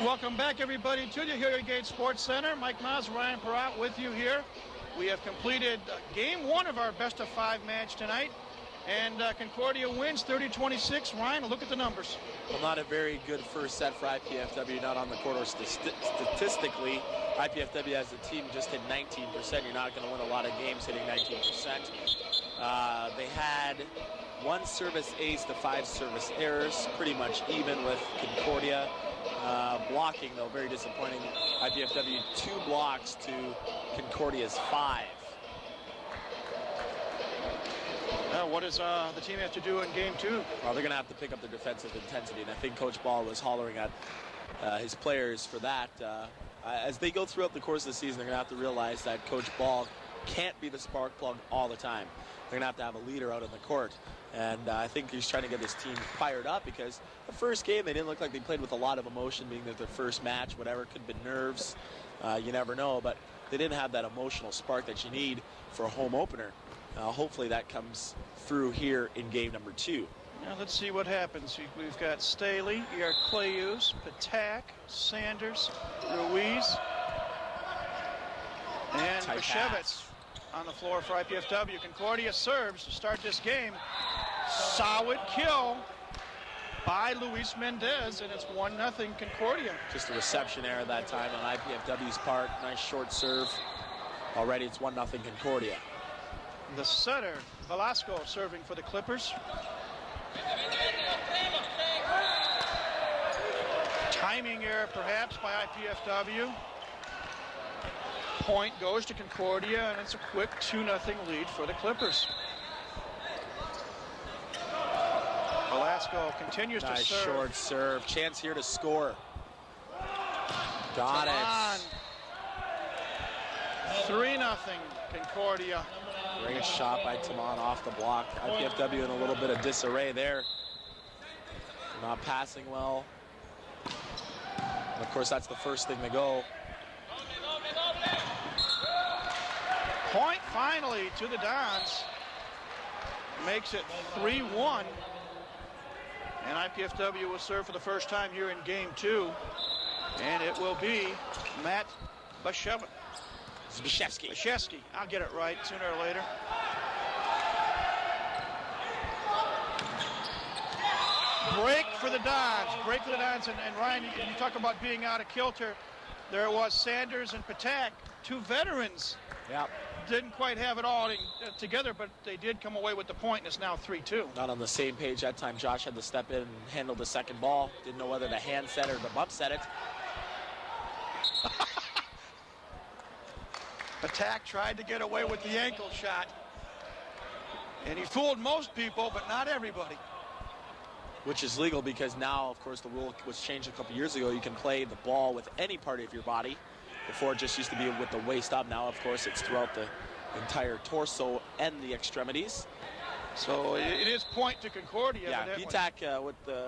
Welcome back, everybody, to the Hilliard Gate Sports Center. Mike Maz, Ryan Perrott with you here. We have completed game one of our best-of-5 match tonight, and Concordia wins 30-26. Ryan, look at the numbers. Well, not a very good first set for IPFW, not on the court or statistically. IPFW as a team just hit 19%. You're not going to win a lot of games hitting 19%. They had 1 service ace to 5 service errors, pretty much even with Concordia. Blocking, though, very disappointing. IPFW 2 blocks to Concordia's 5. What does the team have to do in game 2? Well, they're going to have to pick up their defensive intensity, and I think Coach Ball was hollering at his players for that. As they go throughout the course of the season, they're going to have to realize that Coach Ball can't be the spark plug all the time. They're going to have a leader out on the court. And I think he's trying to get this team fired up, because the first game they didn't look like they played with a lot of emotion, being their first match, whatever. Could have been nerves. You never know. But they didn't have that emotional spark that you need for a home opener. Hopefully that comes through here in game number 2. Now let's see what happens. We've got Staley, Yarcleus, Patak, Sanders, Ruiz, and Bashevitz on the floor for IPFW. Concordia serves to start this game. Solid kill by Luis Mendez, and it's 1-0 Concordia. Just a reception error that time on IPFW's part. Nice short serve. Already it's 1-0 Concordia. The setter, Velasco, serving for the Clippers. Timing error perhaps by IPFW. Point goes to Concordia, and it's a quick 2-0 lead for the Clippers. Velasco continues to serve. Nice short serve. Chance here to score. Got it. 3-0 Concordia. Great shot by Taman off the block. IPFW in a little bit of disarray there. Not passing well. And of course, that's the first thing to go. Point finally to the Dons. Makes it 3-1. And IPFW will serve for the first time here in game 2. And it will be Matt Bashevitz. Bashevsky. I'll get it right sooner or later. Break for the Dons. And Ryan, you talk about being out of kilter. There was Sanders and Patak, 2 veterans. Yeah. Didn't quite have it all together, but they did come away with the point, and it's now 3-2. Not on the same page that time. Josh had to step in and handle the second ball. Didn't know whether to hand set or to bump set it. Patak tried to get away with the ankle shot. And he fooled most people, but not everybody. Which is legal, because now, of course, the rule was changed a couple years ago. You can play the ball with any part of your body. Before, it just used to be with the waist up. Now, of course, it's throughout the entire torso and the extremities. So it is point to Concordia. Yeah, Patak,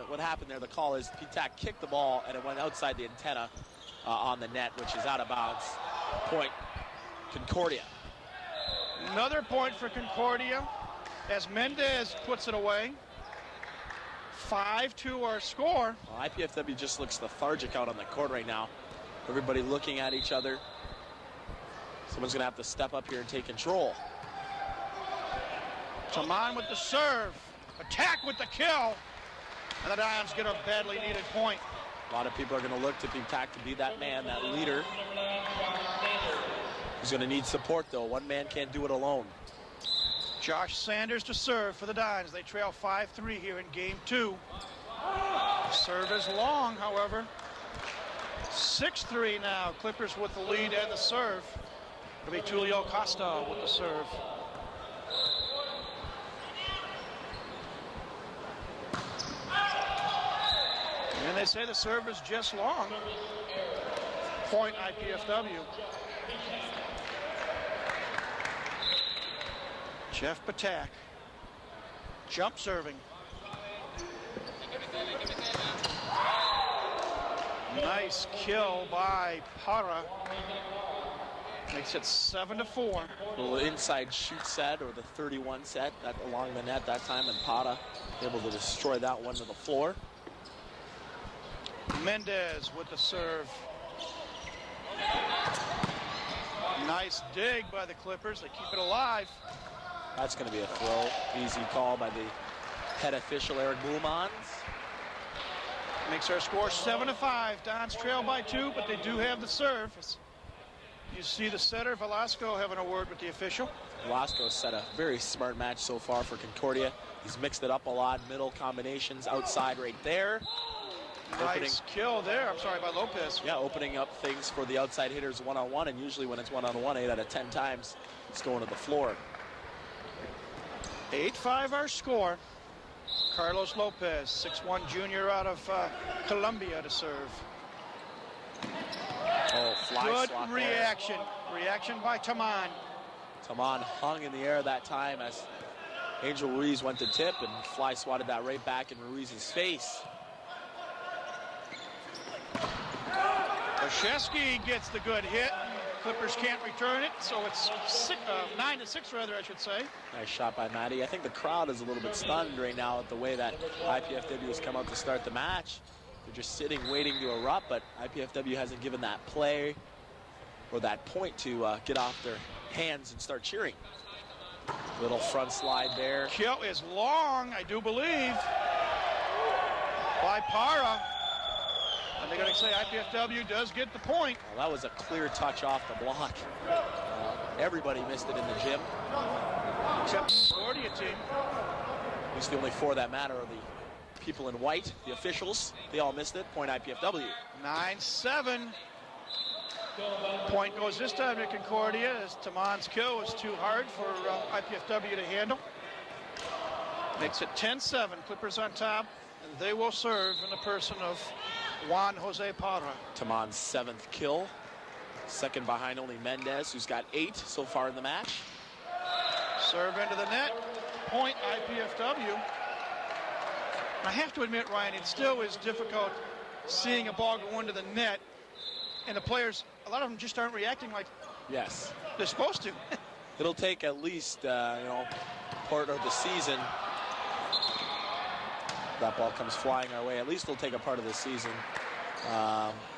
what happened there, the call is Patak kicked the ball and it went outside the antenna on the net, which is out of bounds. Point Concordia. Another point for Concordia as Mendez puts it away. 5-2 our score. Well, IPFW just looks lethargic out on the court right now. Everybody looking at each other. Someone's going to have to step up here and take control. Taman with the serve. Attack with the kill. And the Dions get a badly needed point. A lot of people are going to look to Attack to be that man, that leader. He's going to need support, though. One man can't do it alone. Josh Sanders to serve for the Dions. They trail 5-3 here in game 2. Serve is long, however. 6-3 now. Clippers with the lead and the serve. It'll be Tulio Costa with the serve. And they say the serve is just long. Point IPFW. Jeff Patak. Jump serving. Nice kill by Para. Makes it 7-4. A little inside shoot set, or the 31 set that along the net that time, and Para able to destroy that one to the floor. Mendez with the serve. Nice dig by the Clippers. They keep it alive. That's going to be a throw. Easy call by the head official, Eric Boulmans. Makes our score 7-5. Dons trail by 2, but they do have the serve. You see the setter, Velasco, having a word with the official. Velasco set a very smart match so far for Concordia. He's mixed it up a lot. Middle combinations, outside right there. Nice kill there. I'm sorry, by Lopez. Yeah, opening up things for the outside hitters one-on-one, and usually when it's one-on-one, 8 out of 10 times, it's going to the floor. 8-5 our score. Carlos Lopez, 6'1" junior out of Colombia to serve. Oh, fly Good swat reaction. There. Reaction by Taman. Taman hung in the air that time as Angel Ruiz went to tip, and fly swatted that right back in Ruiz's face. Oshesky gets the good hit. Clippers can't return it, so it's 9-6 rather, I should say. Nice shot by Matty. I think the crowd is a little bit stunned right now at the way that IPFW has come out to start the match. They're just sitting, waiting to erupt, but IPFW hasn't given that play or that point to get off their hands and start cheering. Little front slide there. Kill is long, I do believe, by Para. And they're going to say IPFW does get the point. Well, that was a clear touch off the block. Everybody missed it in the gym. Except the Concordia team. At least the only 4 that matter are the people in white, the officials. They all missed it. Point IPFW. 9-7. Point goes this time to Concordia as Taman's kill was too hard for IPFW to handle. Makes it 10-7. Clippers on top. And they will serve in the person of Juan Jose Para. Taman's 7th kill. Second behind only Mendez, who's got 8 so far in the match. Serve into the net. Point IPFW. I have to admit, Ryan, it still is difficult seeing a ball go into the net, and the players, a lot of them just aren't reacting like yes, they're supposed to. It'll take at least part of the season. That ball comes flying our way. At least it'll take a part of the season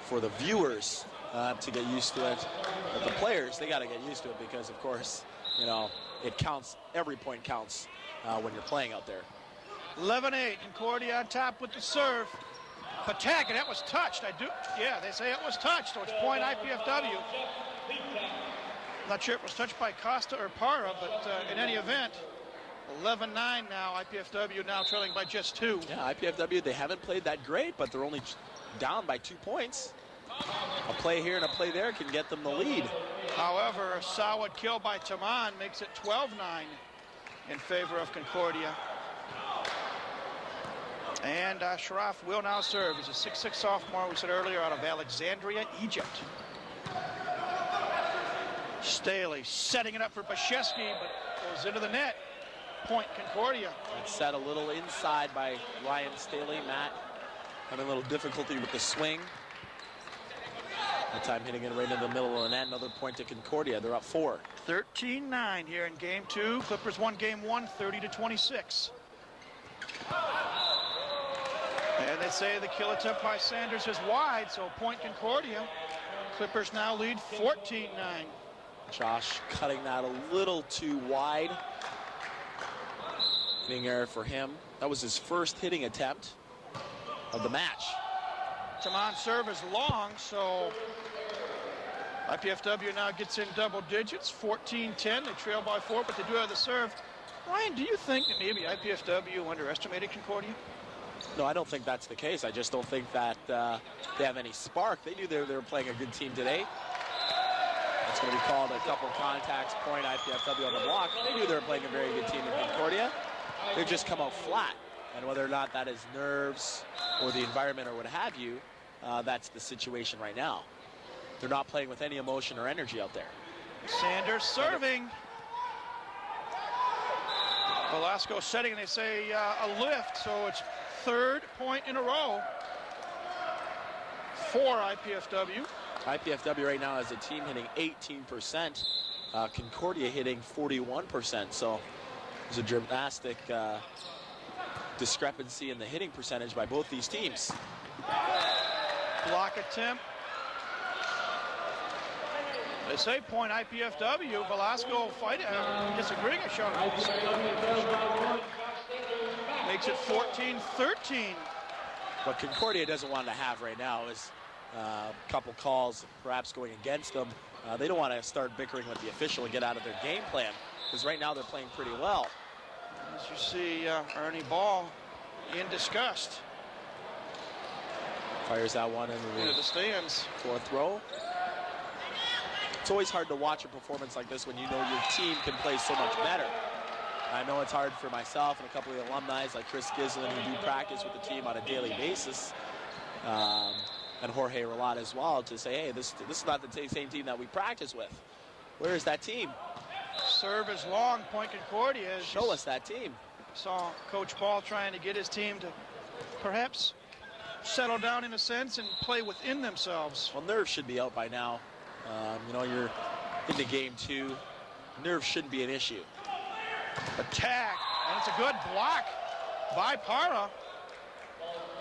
for the viewers to get used to it. But the players, they got to get used to it because, of course, it counts. Every point counts when you're playing out there. 11-8. Concordia on top with the serve. Patak, and that was touched. Yeah, they say it was touched, so it's point IPFW. Not sure it was touched by Costa or Para, but in any event, 11-9 now. IPFW now trailing by just 2. Yeah, IPFW, they haven't played that great, but they're only down by 2 points. A play here and a play there can get them the lead. However, a solid kill by Taman makes it 12-9 in favor of Concordia. And Sharaf will now serve. He's a 6'6" sophomore, we said earlier, out of Alexandria, Egypt. Staley setting it up for Bashevsky, but goes into the net. Point Concordia. It's set a little inside by Ryan Staley. Matt having a little difficulty with the swing. That time hitting it right in the middle of the net. Another point to Concordia. They're up 4. 13-9 here in game 2. Clippers won game 1, 30-26. And they say the kill attempt by Sanders is wide, so point Concordia. Clippers now lead 14-9. Josh cutting that a little too wide. Hitting error for him. That was his first hitting attempt of the match. Taman's serve is long, so IPFW now gets in double digits, 14-10. They trail by 4, but they do have the serve. Ryan, do you think that maybe IPFW underestimated Concordia? No, I don't think that's the case. I just don't think that they have any spark. They knew they were playing a good team today. It's going to be called a couple contacts, point IPFW on the block. They knew they were playing a very good team in Concordia. They've just come out flat. And whether or not that is nerves or the environment or what have you, that's the situation right now. They're not playing with any emotion or energy out there. Sanders serving. Velasco setting, and they say a lift, so it's 3rd point in a row for IPFW. IPFW right now as a team hitting 18%. Concordia hitting 41%. So there's a dramatic discrepancy in the hitting percentage by both these teams. Block attempt. They say point IPFW. Velasco fighting, disagreeing a shot. Makes it 14-13. What Concordia doesn't want to have right now is a couple calls perhaps going against them. They don't want to start bickering with the official and get out of their game plan, because right now they're playing pretty well. As you see, Ernie Ball in disgust. Fires that one into the stands. 4th row. It's always hard to watch a performance like this when you know your team can play so much better. I know it's hard for myself and a couple of the alumni like Chris Gislin who do practice with the team on a daily basis, and Jorge Rolada as well, to say, hey, this is not the same team that we practice with. Where is that team? Serve is long, point Concordia. Show us that team. Saw Coach Paul trying to get his team to perhaps settle down in a sense and play within themselves. Well, nerves should be out by now. You know, you're into game 2. Nerves shouldn't be an issue. Attack, and it's a good block by Para.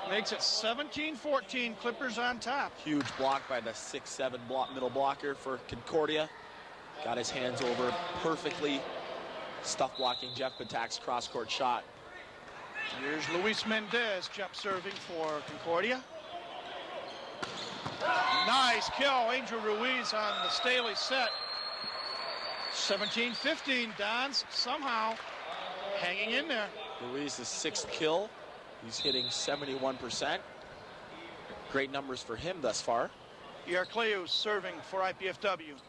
Makes it 17-14, Clippers on top. Huge block by the 6'7" middle blocker for Concordia. Got his hands over perfectly. Stuff blocking Jeff Patak's cross-court shot. Here's Luis Mendez jump serving for Concordia. Nice kill, Angel Ruiz on the Staley set. 17-15, Dons somehow hanging in there. Ruiz's 6th kill. He's hitting 71%. Great numbers for him thus far. Iarcleus serving for IPFW.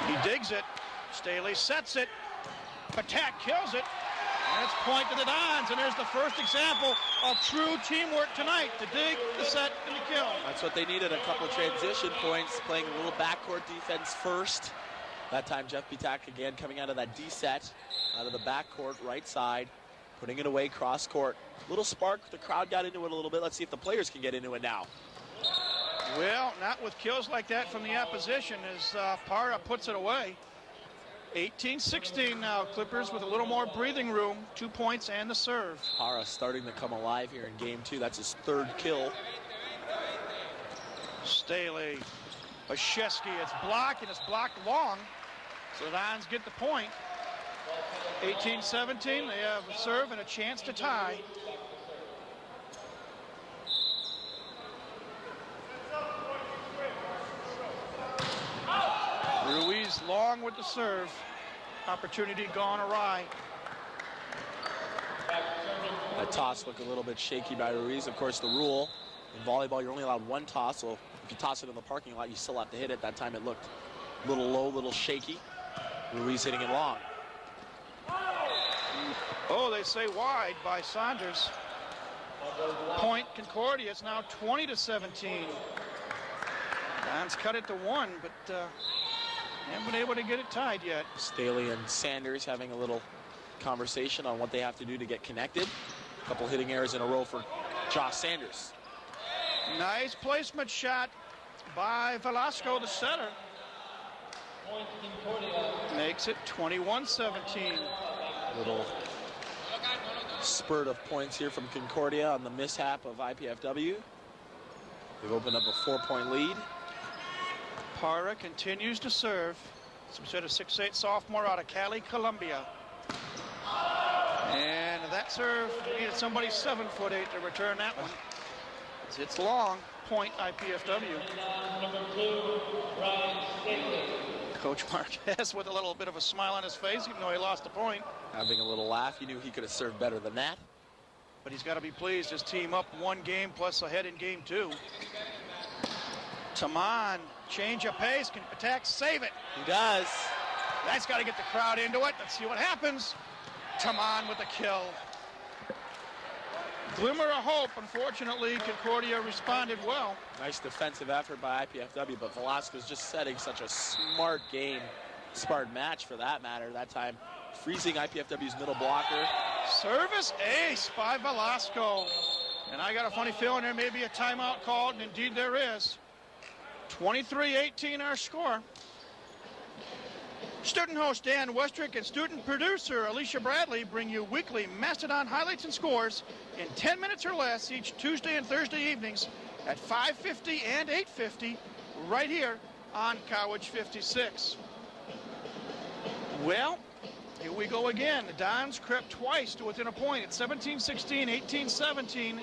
He digs it. Staley sets it. Patak kills it. And it's point to the Dons. And there's the first example of true teamwork tonight. The dig, the set, and the kill. That's what they needed, a couple transition points, playing a little backcourt defense first. That time Jeff Patak again coming out of that D set, out of the backcourt right side, putting it away cross court. Little spark, the crowd got into it a little bit. Let's see if the players can get into it now. Well, not with kills like that from the opposition as Para puts it away. 18-16 now, Clippers with a little more breathing room, 2 points and the serve. Para starting to come alive here in game 2. That's his 3rd kill. Staley, Bashesky, it's blocked and it's blocked long. So the Dons get the point. 18-17, they have a serve and a chance to tie. Ruiz long with the serve. Opportunity gone awry. That toss looked a little bit shaky by Ruiz. Of course, the rule in volleyball, you're only allowed 1 toss. So if you toss it in the parking lot, you still have to hit it. That time it looked a little low, a little shaky. Ruiz hitting it long. Oh, they say wide by Saunders. Point Concordia. It's now 20-17. Dons cut it to 1, but haven't been able to get it tied yet. Staley and Sanders having a little conversation on what they have to do to get connected. A couple hitting errors in a row for Josh Sanders. Nice placement shot by Velasco, the setter. Makes it 21-17. Little spurt of points here from Concordia on the mishap of IPFW. They've opened up a 4-point lead. Parra continues to serve. Some sort of 6'8" sophomore out of Cali, Colombia. And that serve needed somebody 7'8" to return that one. It's long. Point IPFW. Coach Marquez with a little bit of a smile on his face, even though he lost the point. Having a little laugh. He knew he could have served better than that. But he's got to be pleased. His team up 1 game plus ahead in game 2. Taman, change of pace. Can Patak save it? He does. That's got to get the crowd into it. Let's see what happens. Taman with the kill. Glimmer of hope. Unfortunately, Concordia responded well. Nice defensive effort by IPFW, but Velasco's just setting such a smart game, smart match for that matter. That time, freezing IPFW's middle blocker. Service ace by Velasco. And I got a funny feeling there may be a timeout called, and indeed there is. 23-18 our score. Student host Dan Westrick and student producer Alicia Bradley bring you weekly Mastodon highlights and scores in 10 minutes or less each Tuesday and Thursday evenings at 5:50 and 8:50 right here on College 56. Well, here we go again. The Dons crept twice to within a point at 17-16, 18-17.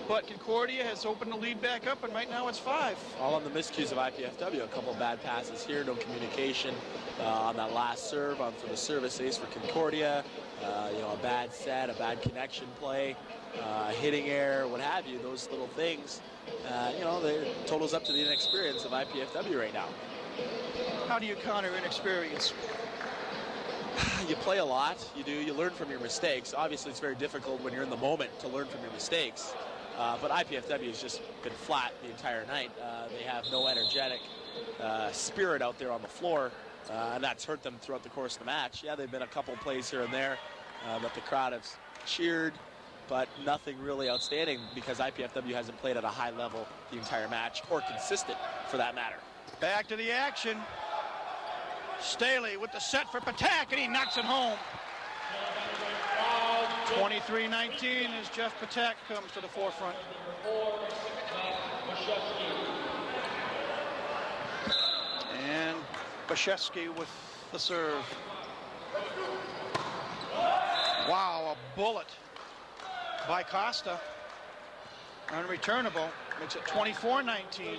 But Concordia has opened the lead back up, and right now it's 5. All on the miscues of IPFW. A couple bad passes here, no communication on that last serve for the service ace for Concordia. A bad set, a bad connection play, hitting error, what have you. Those little things, they totals up to the inexperience of IPFW right now. How do you counter inexperience? You play a lot. You do. You learn from your mistakes. Obviously, it's very difficult when you're in the moment to learn from your mistakes. But IPFW has just been flat the entire night. They have no energetic spirit out there on the floor, and that's hurt them throughout the course of the match. Yeah, they've been a couple plays here and there that the crowd has cheered, but nothing really outstanding because IPFW hasn't played at a high level the entire match, or consistent for that matter. Back to the action. Staley with the set for Patak, and he knocks it home. 23-19 as Jeff Patak comes to the forefront. And Bashevsky with the serve. Wow, a bullet by Costa. Unreturnable. Makes it 24-19.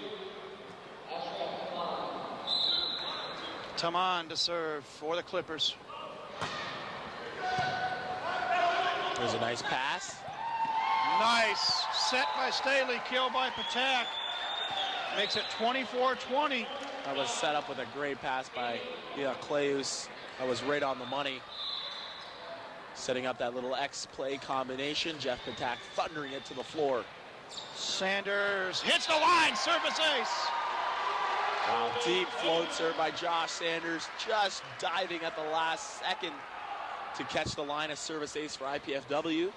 Taman to serve for the Clippers. There's a nice pass. Nice. Set by Staley, kill by Patak. Makes it 24-20. That was set up with a great pass by Cleus. That was right on the money. Setting up that little X-play combination. Jeff Patak thundering it to the floor. Sanders hits the line, service ace. Wow, deep float serve by Josh Sanders, just diving at the last second to catch the line of service ace for IPFW.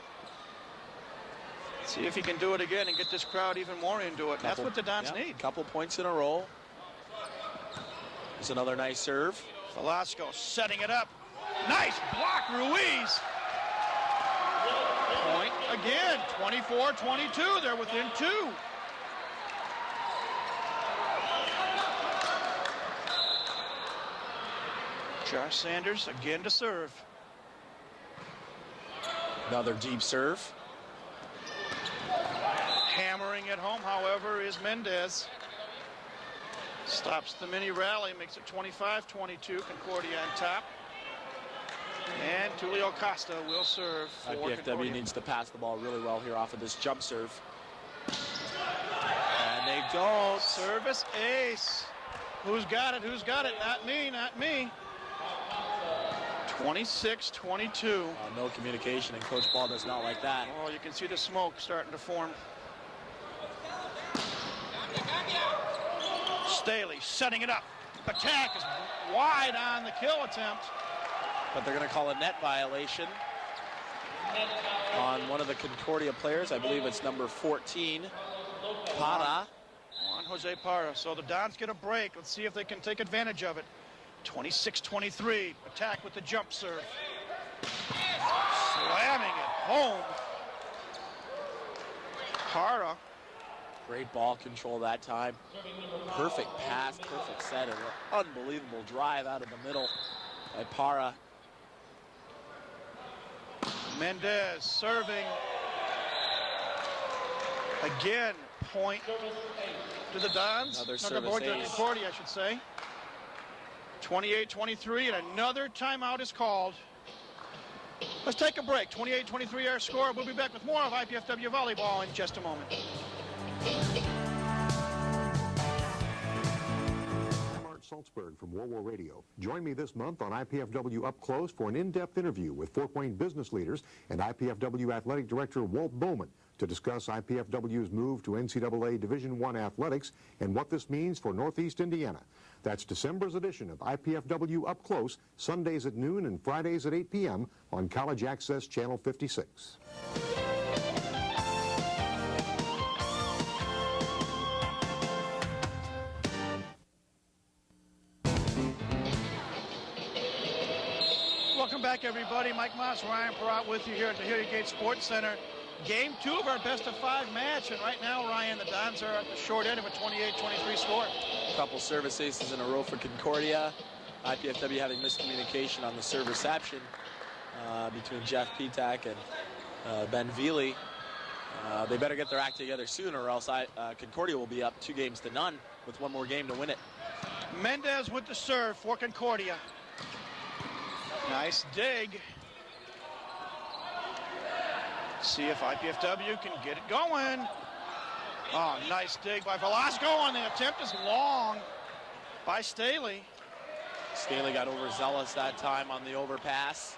See if he can do it again and get this crowd even more into it. That's what the Dons need. Couple points in a row. There's another nice serve. Velasco setting it up. Nice block, Ruiz. Point again, 24-22. They're within 2. Josh Sanders again to serve. Another deep serve. Hammering it home, however, is Mendez. Stops the mini rally, makes it 25-22. Concordia on top. And Tulio Costa will serve for IPFW Concordia. needs to pass the ball really well here off of this jump serve. And they don't. Service ace. Who's got it? Who's got it? Not me, not me. 26-22. No communication, and Coach Ball does not like that. Oh, you can see the smoke starting to form. Staley setting it up. Patak is wide on the kill attempt. But they're going to call a net violation on one of the Concordia players. I believe it's number 14. Para. Juan Jose Para. So the Dons get a break. Let's see if they can take advantage of it. 26-23. Attack with the jump serve. Slamming it home. Para. Great ball control that time. Perfect pass, perfect set, and an unbelievable drive out of the middle by Para. Mendez serving. Again, point to the Dons. Another service to ace. Concordia, I should say. 28-23, and another timeout is called. Let's take a break. 28-23 our score. We'll be back with more of IPFW Volleyball in just a moment. I'm Art Salzberg from Volleyball Radio. Join me this month on IPFW Up Close for an in-depth interview with Fort Wayne business leaders and IPFW Athletic Director Walt Bowman to discuss IPFW's move to NCAA Division I athletics and what this means for Northeast Indiana. That's December's edition of IPFW Up Close, Sundays at noon and Fridays at 8 p.m. on College Access Channel 56. Welcome back, everybody. Mike Moss, Ryan Perrott with you here at the Hilliard Gate Sports Center. Game 2 of our best-of-5 match, and right now, Ryan, the Dons are at the short end of a 28-23 score. A couple service aces in a row for Concordia. IPFW having miscommunication on the serve reception between Jeff Petak and Ben Veely. They better get their act together soon, or else Concordia will be up 2-0 with one more game to win it. Mendez with the serve for Concordia. Nice dig. See if IPFW can get it going. Oh, nice dig by Velasco, and the attempt is long by Staley. Staley got overzealous that time on the overpass.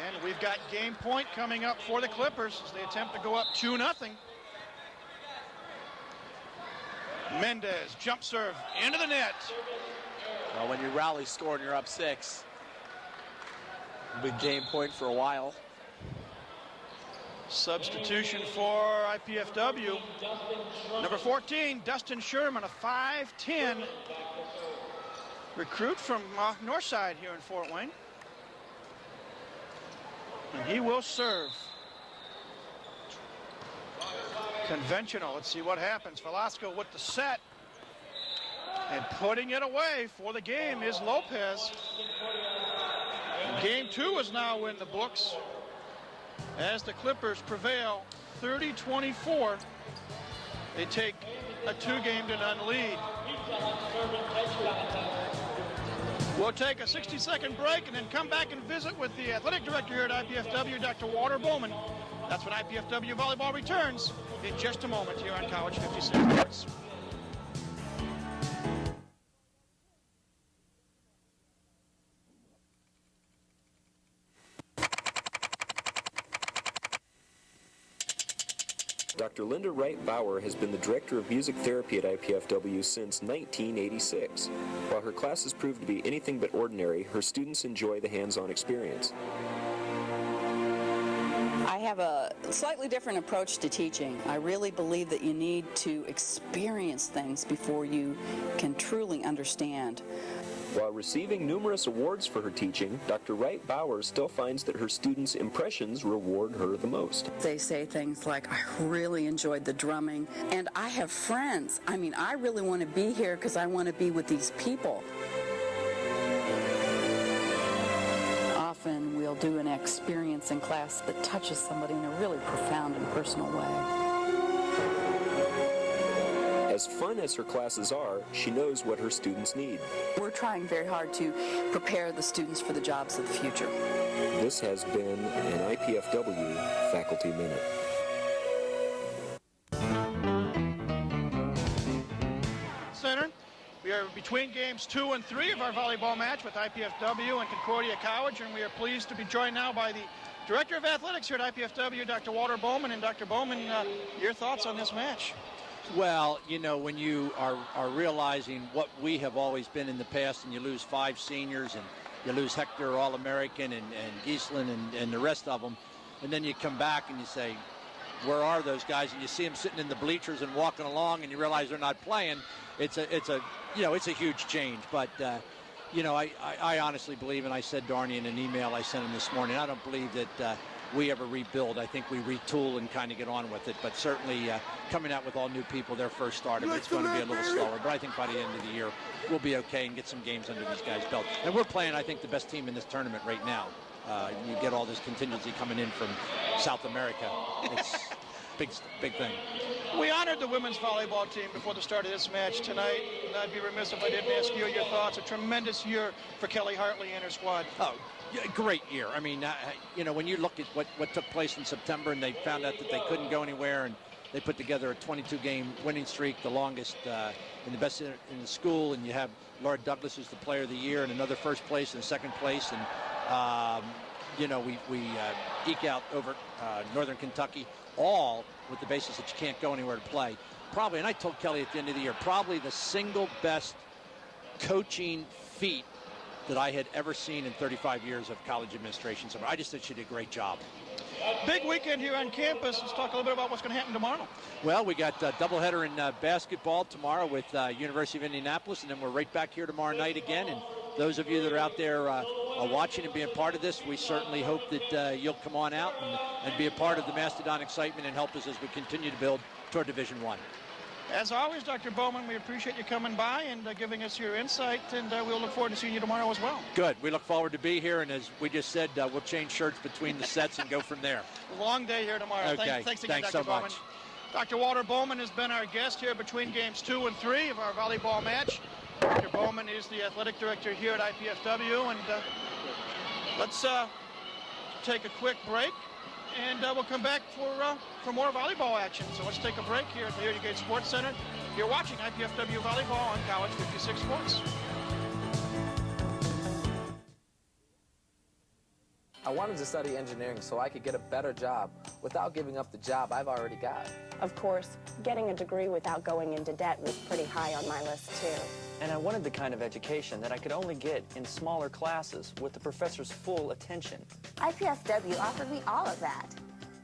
And we've got game point coming up for the Clippers as they attempt to go up 2-0. Mendez, jump serve, into the net. Well, when you rally score and you're up 6, big game point for a while. Substitution for IPFW. Number 14, Dustin Sherman, a 5'10" recruit from Northside here in Fort Wayne. And he will serve. Conventional. Let's see what happens. Velasco with the set. And putting it away for the game is Lopez. Game 2 is now in the books as the Clippers prevail 30-24. They take a 2-0 lead. We'll take a 60-second break and then come back and visit with the athletic director here at IPFW, Dr. Walter Bowman. That's when IPFW Volleyball returns in just a moment here on College 56 Sports. Dr. Linda Wright Bauer has been the Director of Music Therapy at IPFW since 1986. While her classes prove to be anything but ordinary, her students enjoy the hands-on experience. I have a slightly different approach to teaching. I really believe that you need to experience things before you can truly understand. While receiving numerous awards for her teaching, Dr. Wright Bauer still finds that her students' impressions reward her the most. They say things like, I really enjoyed the drumming, and I have friends. I mean, I really want to be here because I want to be with these people. Often we'll do an experience in class that touches somebody in a really profound and personal way. As fun as her classes are, she knows what her students need. We're trying very hard to prepare the students for the jobs of the future. This has been an IPFW Faculty Minute. Center. We are between games 2 and 3 of our volleyball match with IPFW and Concordia College, and we are pleased to be joined now by the Director of Athletics here at IPFW, Dr. Walter Bowman. And Dr. Bowman, your thoughts on this match? Well, you know, when you are realizing what we have always been in the past, and you lose 5 seniors, and you lose Hector All-American and Giesland and the rest of them, and then you come back and you say, where are those guys? And you see them sitting in the bleachers and walking along, and you realize they're not playing. It's a huge change. But I honestly believe, and I said to Arnie in an email I sent him this morning, I don't believe that we ever rebuild. I think we retool and kind of get on with it. But certainly coming out with all new people, their first start, it's going to be a little slower. But I think by the end of the year, we'll be okay and get some games under these guys' belt. And we're playing, I think, the best team in this tournament right now. You get all this contingency coming in from South America. It's big thing. We honored the women's volleyball team before the start of this match tonight, and I'd be remiss if I didn't ask you your thoughts. A tremendous year for Kelly Hartley and her squad. Oh, yeah, great year. I mean, when you look at what took place in September, and they found out that they couldn't go anywhere, and they put together a 22-game winning streak, the longest and the best in the school, and you have Laura Douglas who's the player of the year, and another first place and second place, and we eke out over Northern Kentucky, all with the basis that you can't go anywhere to play. Probably, and I told Kelly at the end of the year, probably the single best coaching feat that I had ever seen in 35 years of college administration. So I just think she did a great job. Big weekend here on campus. Let's talk a little bit about what's going to happen tomorrow. Well, we got a doubleheader in basketball tomorrow with University of Indianapolis, and then we're right back here tomorrow night again. And those of you that are out there watching and being part of this, we certainly hope that you'll come on out and be a part of the Mastodon excitement and help us as we continue to build toward Division I. As always, Dr. Bowman, we appreciate you coming by and giving us your insight, and we'll look forward to seeing you tomorrow as well. Good. We look forward to be here, and as we just said, we'll change shirts between the sets and go from there. Long day here tomorrow. Okay. Thanks again, Thanks Dr. so Bowman. much. Dr. Walter Bowman has been our guest here between games 2 and 3 of our volleyball match. Dr. Bowman is the athletic director here at IPFW, and let's take a quick break, and we'll come back for more volleyball action. So let's take a break here at the Hilliard Gate Sports Center. You're watching IPFW Volleyball on College 56 Sports. I wanted to study engineering so I could get a better job without giving up the job I've already got. Of course, getting a degree without going into debt was pretty high on my list, too. And I wanted the kind of education that I could only get in smaller classes with the professor's full attention. IPFW offered me all of that.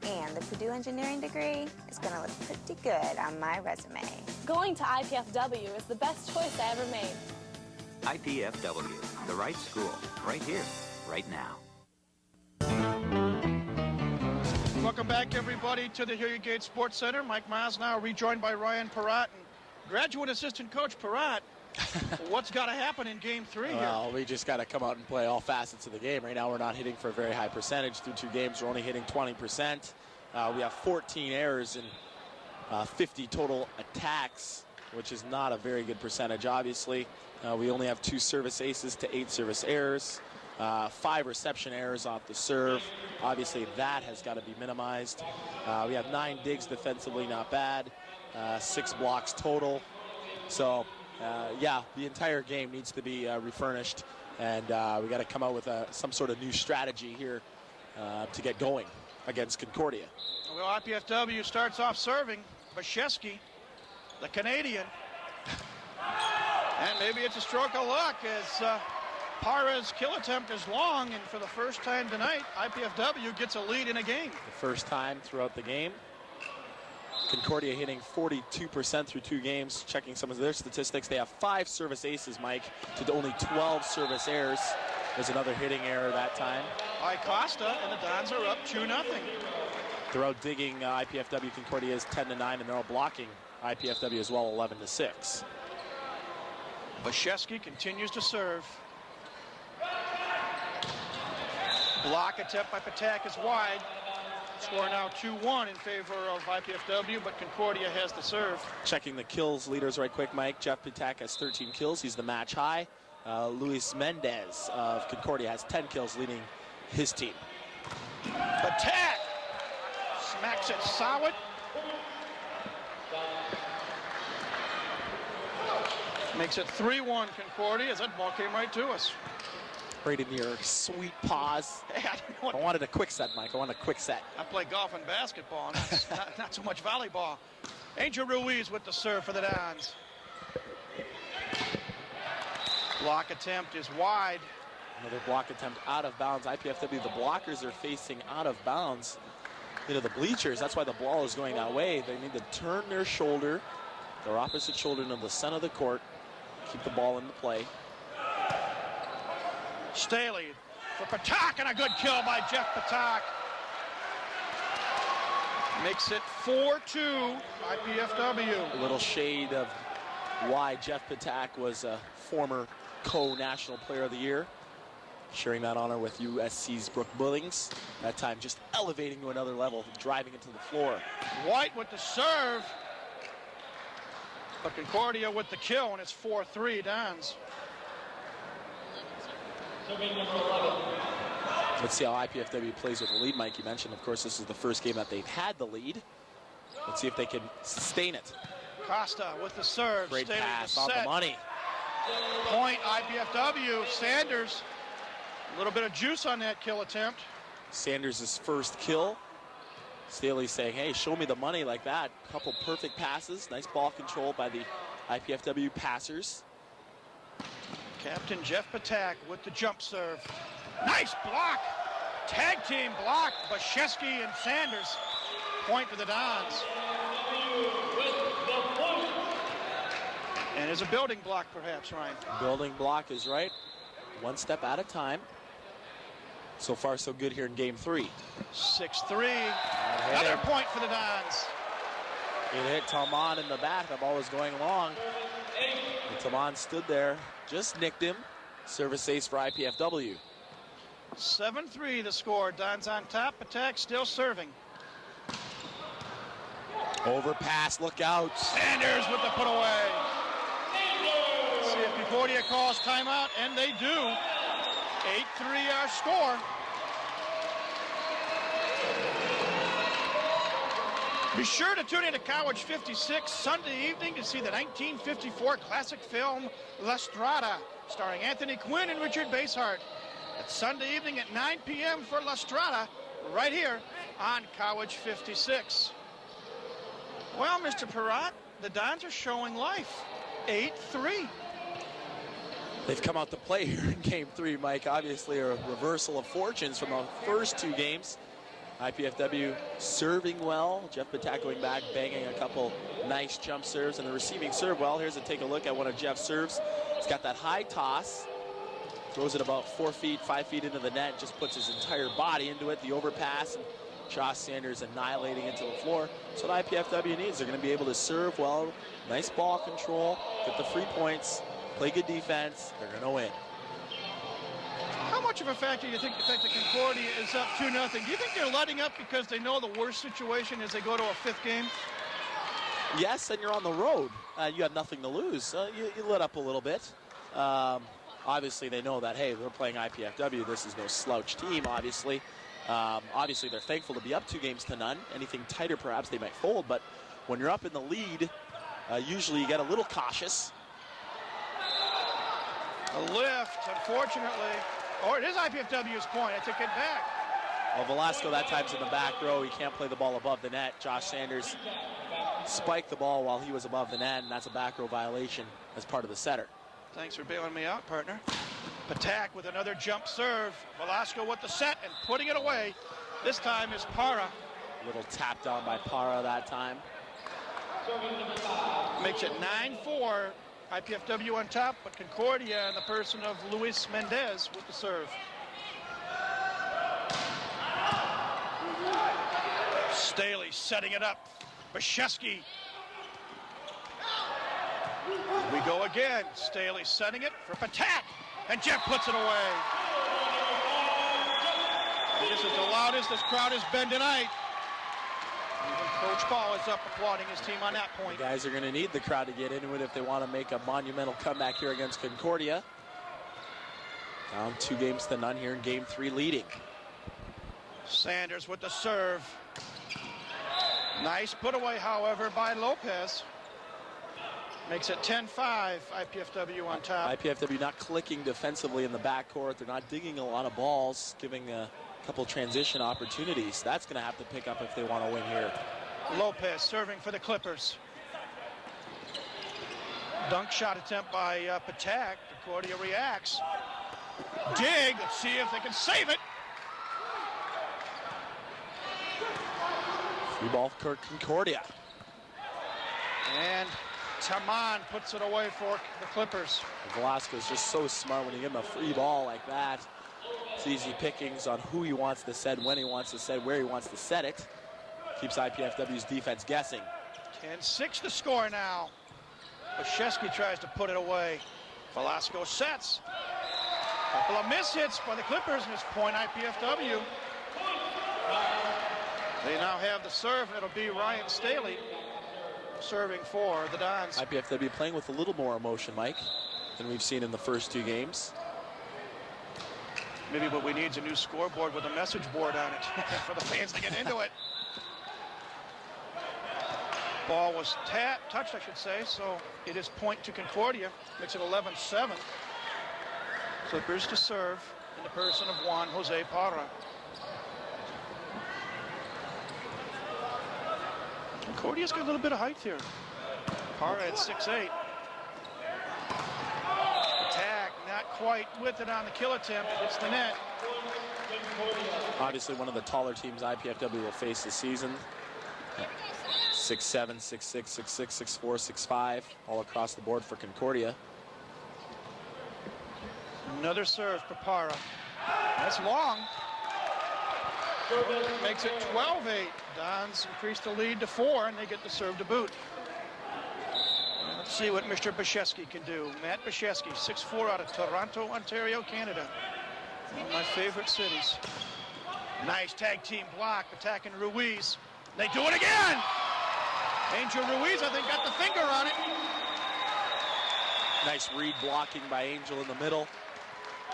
And the Purdue engineering degree is going to look pretty good on my resume. Going to IPFW is the best choice I ever made. IPFW, the right school, right here, right now. Welcome back, everybody, to the Hilliard Gate Sports Center. Mike Miles now rejoined by Ryan Peratt. And graduate assistant coach Peratt, what's got to happen in Game 3 here? Well, we just got to come out and play all facets of the game. Right now, we're not hitting for a very high percentage. Through 2 games, we're only hitting 20%. We have 14 errors and 50 total attacks, which is not a very good percentage, obviously. We only have 2 service aces to 8 service errors. 5 reception errors off the serve. Obviously, that has got to be minimized. We have 9 digs defensively, not bad. 6 blocks total. So, yeah, the entire game needs to be refurnished, and we got to come out with some sort of new strategy here to get going against Concordia. Well, IPFW starts off serving. Bashevsky, the Canadian. And maybe it's a stroke of luck as Parra's kill attempt is long, and for the first time tonight, IPFW gets a lead in a game. The first time throughout the game. Concordia hitting 42% through 2 games. Checking some of their statistics, they have 5 service aces, Mike, to only 12 service errors. There's another hitting error that time. Costa, and the Dons are up 2-0. They're out digging IPFW. Concordia is 10-9, and they're all blocking IPFW as well, 11-6. Bashevsky continues to serve. Block attempt by Patak is wide. Score now 2-1 in favor of IPFW, but Concordia has the serve. Checking the kills leaders right quick, Mike. Jeff Patak has 13 kills. He's the match high. Luis Mendez of Concordia has 10 kills, leading his team. Patak smacks it solid. Makes it 3-1 Concordia as that ball came right to us. Right in your sweet paws. Hey, I wanted a quick set, Mike. I wanted a quick set. I play golf and basketball, not so much volleyball. Angel Ruiz with the serve for the Dons. Block attempt is wide. Another block attempt out of bounds. IPFW, the blockers are facing out of bounds. into the bleachers. That's why the ball is going that way. They need to turn their shoulder, their opposite shoulder, into the center of the court, keep the ball in the play. Staley for Patak, and a good kill by Jeff Patak. Makes it 4-2 IPFW. A little shade of why Jeff Patak was a former co-National Player of the Year, sharing that honor with USC's Brooke Billings. That time just elevating to another level, driving it to the floor. White with the serve. But Concordia with the kill, and it's 4-3 Dons. Let's see how IPFW plays with the lead. Mike, you mentioned, of course, this is the first game that they've had the lead. Let's see if they can sustain it. Costa with the serve. Great pass on the money. Point IPFW. Sanders, a little bit of juice on that kill attempt. Sanders' first kill. Staley saying, hey, show me the money like that. Couple perfect passes. Nice ball control by the IPFW passers. Captain Jeff Patak with the jump serve. Nice block. Tag team block. Bashesky and Sanders. Point for the Dons. And there's a building block, perhaps, Ryan. Building block is right. One step at a time. So far, so good here in game 3. 6-3. Another point for the Dons. It hit Talman in the back. The ball was going long. And Talman stood there, just nicked him. Service ace for IPFW. 7-3 the score. Dons on top. Patak still serving. Overpass, look out. Sanders with the put away. See if Concordia calls timeout, and they do. 8-3 our score. Be sure to tune in to College 56 Sunday evening to see the 1954 classic film La Strada, starring Anthony Quinn and Richard Basehart. It's Sunday evening at 9 p.m. for La Strada, right here on College 56. Well, Mr. Perrott, the Dons are showing life. 8-3. They've come out to play here in game 3, Mike. Obviously a reversal of fortunes from the first 2 games. IPFW serving well. Jeff Patak going back, banging a couple nice jump serves. And the receiving serve, well, here's a take a look at one of Jeff's serves. He's got that high toss. Throws it about 4 feet, 5 feet into the net. Just puts his entire body into it. The overpass. And Josh Sanders annihilating into the floor. So what IPFW needs. They're going to be able to serve well. Nice ball control. Get the free points. Play good defense. They're going to win. How much of a factor do you think the fact that Concordia is up 2-0? Do you think they're letting up because they know the worst situation as they go to a 5th game? Yes, and you're on the road. You have nothing to lose. You let up a little bit. Obviously, they know that, hey, we're playing IPFW. This is no slouch team, obviously. Obviously, they're thankful to be up 2-0. Anything tighter, perhaps they might fold. But when you're up in the lead, usually you get a little cautious. A lift, unfortunately. Or it is IPFW's point. I take it back. Well, Velasco that time's in the back row. He can't play the ball above the net. Josh Sanders spiked the ball while he was above the net, and that's a back row violation as part of the setter. Thanks for bailing me out, partner. Patak with another jump serve. Velasco with the set and putting it away. This time is Parra. Little tap down by Parra that time. Makes it 9-4. IPFW on top, but Concordia in the person of Luis Mendez with the serve. Staley setting it up. Bashesky. We go again. Staley setting it for Patak, and Jeff puts it away. This is the loudest this crowd has been tonight. Even Coach Paul is up applauding his team on that point. The guys are going to need the crowd to get into it if they want to make a monumental comeback here against Concordia. Down 2-0 here in game 3 leading. Sanders with the serve. Nice put away, however, by Lopez. Makes it 10-5, IPFW on top. IPFW not clicking defensively in the backcourt. They're not digging a lot of balls, giving a couple transition opportunities. That's going to have to pick up if they want to win here. Lopez serving for the Clippers. Dunk shot attempt by Patak. Concordia reacts. Dig, let's see if they can save it. Free ball for Concordia. And Taman puts it away for the Clippers. Velasco's just so smart when you give him a free ball like that. It's easy pickings on who he wants to set, when he wants to set, where he wants to set it. Keeps IPFW's defense guessing. 10-6 the score now. Bashevsky tries to put it away. Velasco sets. Couple of mishits by the Clippers, and it's point IPFW. They now have the serve, and it'll be Ryan Staley serving for the Dons. IPFW playing with a little more emotion, Mike, than we've seen in the first two games. Maybe what we need is a new scoreboard with a message board on it for the fans to get into it. Ball was touched, I should say, so it is point to Concordia. Makes it 11-7. Clippers to serve in the person of Juan Jose Parra. Concordia's got a little bit of height here. Parra at 6'8". Attack, not quite with it on the kill attempt. It's the net. Obviously one of the taller teams IPFW will face this season. 6'7", 6'6", 6'6", 6'4", 6'5", all across the board for Concordia. Another serve for Parra. That's long. Makes it 12-8. Dons increase the lead to 4, and they get the serve to boot. Let's see what Mr. Bashevsky can do. Matt Bashevsky, 6'4", out of Toronto, Ontario, Canada. One of my favorite cities. Nice tag team block, attacking Ruiz. They do it again! Angel Ruiz, I think, got the finger on it. Nice read blocking by Angel in the middle.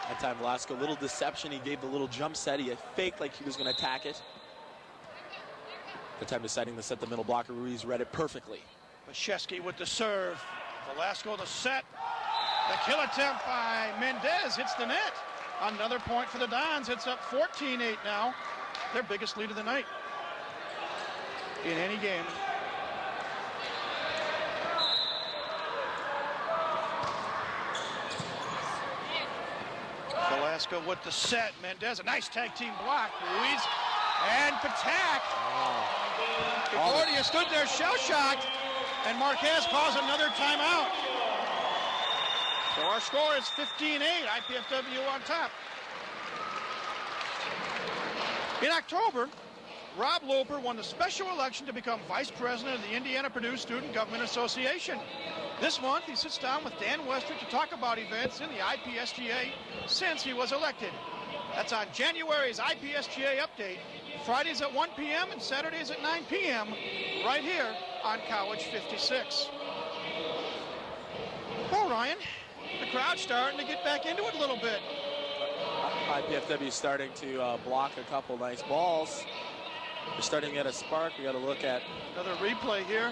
That time Velasco, little deception. He gave the little jump set. He faked like he was going to attack it. The time deciding to set the middle blocker, Ruiz read it perfectly. Bashevsky with the serve. Velasco the set. The kill attempt by Mendez hits the net. Another point for the Dons. It's up 14-8 now. Their biggest lead of the night in any game. Velasco with the set. Mendez, a nice tag team block. Ruiz and Patak. Concordia stood there shell-shocked, and Marquez calls another timeout. So our score is 15-8, IPFW on top. In October, Rob Loper won the special election to become vice president of the Indiana-Purdue Student Government Association. This month, he sits down with Dan Westrick to talk about events in the IPSGA since he was elected. That's on January's IPSGA update, Fridays at 1 p.m. and Saturdays at 9 p.m. right here on College 56. Well, Ryan, the crowd's starting to get back into it a little bit. IPFW starting to block a couple nice balls. They're starting to get a spark. We got to look at another replay here.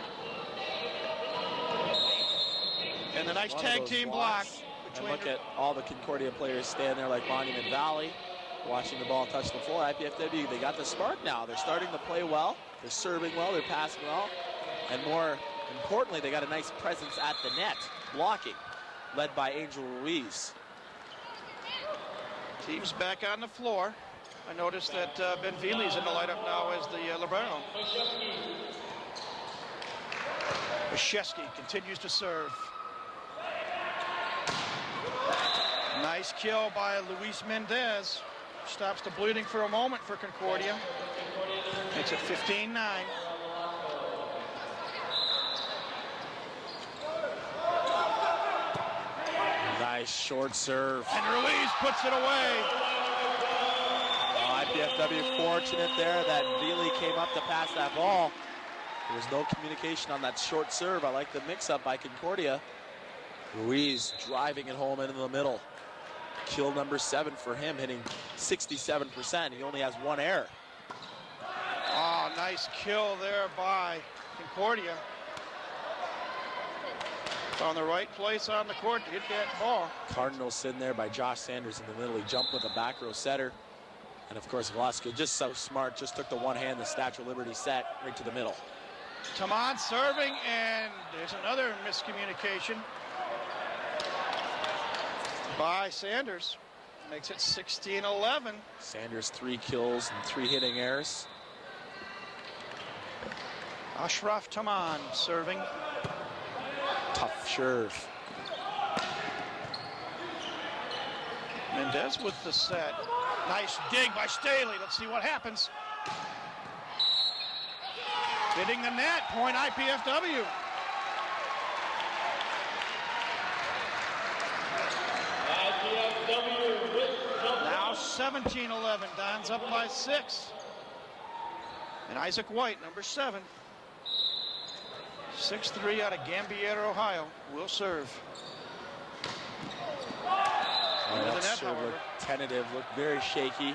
And the nice tag team block. And look at all the Concordia players stand there like Monument Valley, watching the ball touch the floor. IPFW, they got the spark now. They're starting to play well. They're serving well. They're passing well. And more importantly, they got a nice presence at the net, blocking, led by Angel Ruiz. Team's back on the floor. I noticed that Ben Veely's in the lineup now as the libero. Bashevsky continues to serve. Nice kill by Luis Mendez. Stops the bleeding for a moment for Concordia. Makes it 15-9. Nice short serve. And Ruiz puts it away. IPFW fortunate there that Veely came up to pass that ball. There was no communication on that short serve. I like the mix-up by Concordia. Ruiz driving it home into the middle. Kill number 7 for him, hitting 67%. He only has one error. Oh, nice kill there by Concordia. Found the right place on the court to hit that ball. Cardinals sitting there by Josh Sanders in the middle. He jumped with a back row setter. And of course, Velasco just so smart, just took the one hand, the Statue of Liberty set right to the middle. Taman serving, and there's another miscommunication by Sanders. Makes it 16-11. Sanders 3 kills and 3 hitting errors. Ashraf Taman serving. Tough serve. Mendez with the set. Nice dig by Staley. Let's see what happens. Hitting the net. Point IPFW. Now 17-11. Don's up by 6. And Isaac White, number 7. 6'3" out of Gambier, Ohio, will serve. Oh, that serve looked tentative, looked very shaky.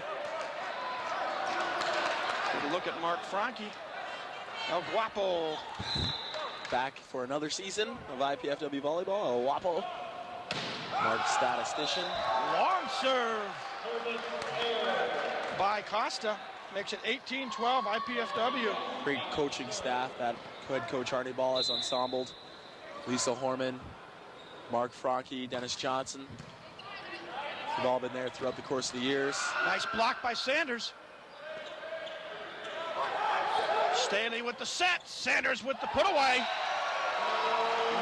Good look at Mark Franke. El Guapo. Back for another season of IPFW volleyball. El Guapo. Mark statistician. Long serve by Costa. Makes it 18-12 IPFW. Great coaching staff. That head coach Arnie Ball has ensembled. Lisa Horman, Mark Franke, Dennis Johnson. They've all been there throughout the course of the years. Nice block by Sanders. Staley with the set. Sanders with the put away.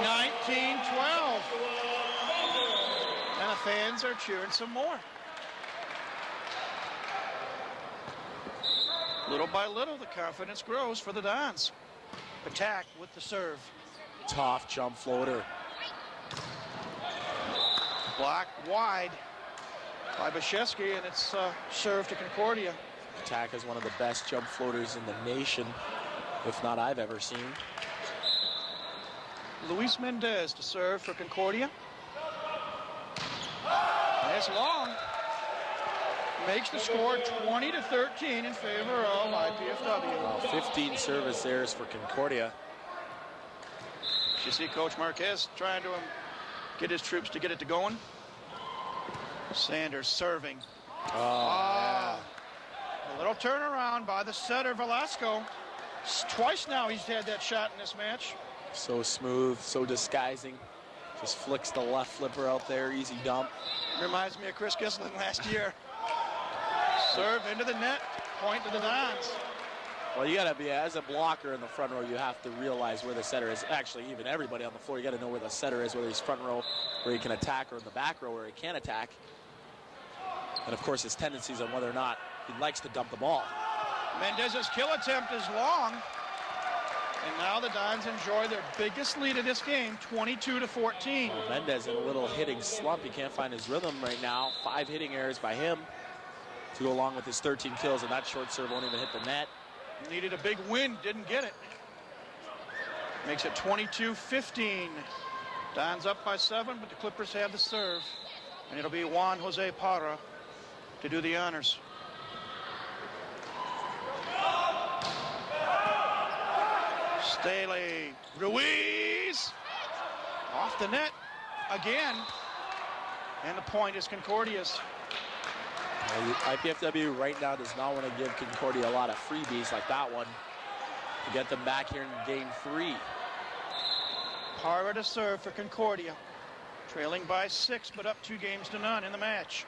19-12. And the fans are cheering some more. Little by little, the confidence grows for the Dons. Attack with the serve. Tough jump floater. Block wide by Bashevsky, and it's serve to Concordia. Attack is one of the best jump floaters in the nation, if not I've ever seen. Luis Mendez to serve for Concordia. Nice long. Makes the score 20-13 in favor of IPFW. Well, 15 service errors for Concordia. You see Coach Marquez trying to get his troops to get it to going. Sanders serving. Oh, a little turnaround by the setter Velasco. Twice now he's had that shot in this match. So smooth, so disguising. Just flicks the left flipper out there, easy dump. Reminds me of Chris Gisling last year. Serve into the net, point to the Dons. Well, you got to be, as a blocker in the front row, you have to realize where the setter is. Actually, even everybody on the floor, you got to know where the setter is, whether he's front row where he can attack or in the back row where he can attack. And, of course, his tendencies on whether or not he likes to dump the ball. Mendez's kill attempt is long. And now the Dons enjoy their biggest lead of this game, 22-14. Well, Mendez in a little hitting slump. He can't find his rhythm right now. 5 hitting errors by him to go along with his 13 kills, and that short serve won't even hit the net. Needed a big win, didn't get it. Makes it 22-15. Don's up by 7, but the Clippers have the serve. And it'll be Juan Jose Parra to do the honors. Staley, Ruiz, off the net again. And the point is Concordia's. IPFW right now does not want to give Concordia a lot of freebies like that one to get them back here in game 3. Parra to serve for Concordia. Trailing by 6, but up 2-0 in the match.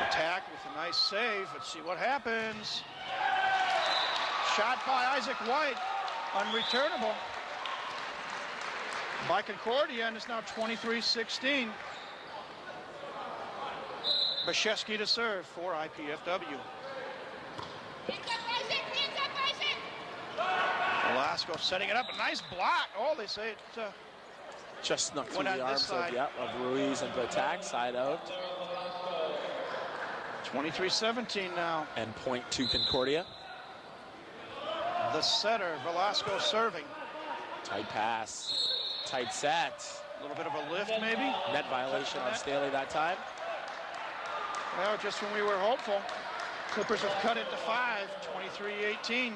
Attack with a nice save. Let's see what happens. Shot by Isaac White. Unreturnable by Concordia, and it's now 23-16. Bashevsky to serve for IPFW. Velasco setting it up. A nice block. Oh, they say it just snuck through the arms of Ruiz and the attack side out. 23-17 now. And point to Concordia. The setter, Velasco serving. Tight pass. Tight set. A little bit of a lift, maybe. Net violation on Staley that time. Well, just when we were hopeful. Clippers have cut it to 5, 23-18.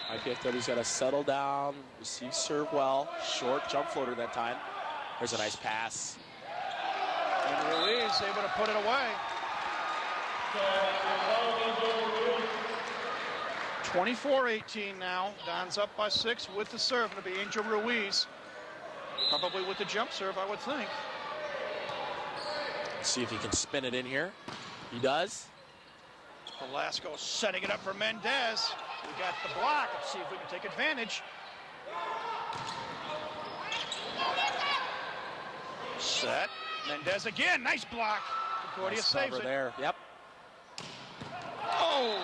IPFW's got to settle down, receive serve well. Short jump floater that time. There's a nice pass. And Ruiz able to put it away. 24-18 now. Don's up by 6 with the serve. It'll be Angel Ruiz. Probably with the jump serve, I would think. Let's see if he can spin it in here. He does. Velasco setting it up for Mendez. We got the block. Let's see if we can take advantage. Set. Mendez again. Nice block. Concordia Nice saves cover it. there. Yep. Oh!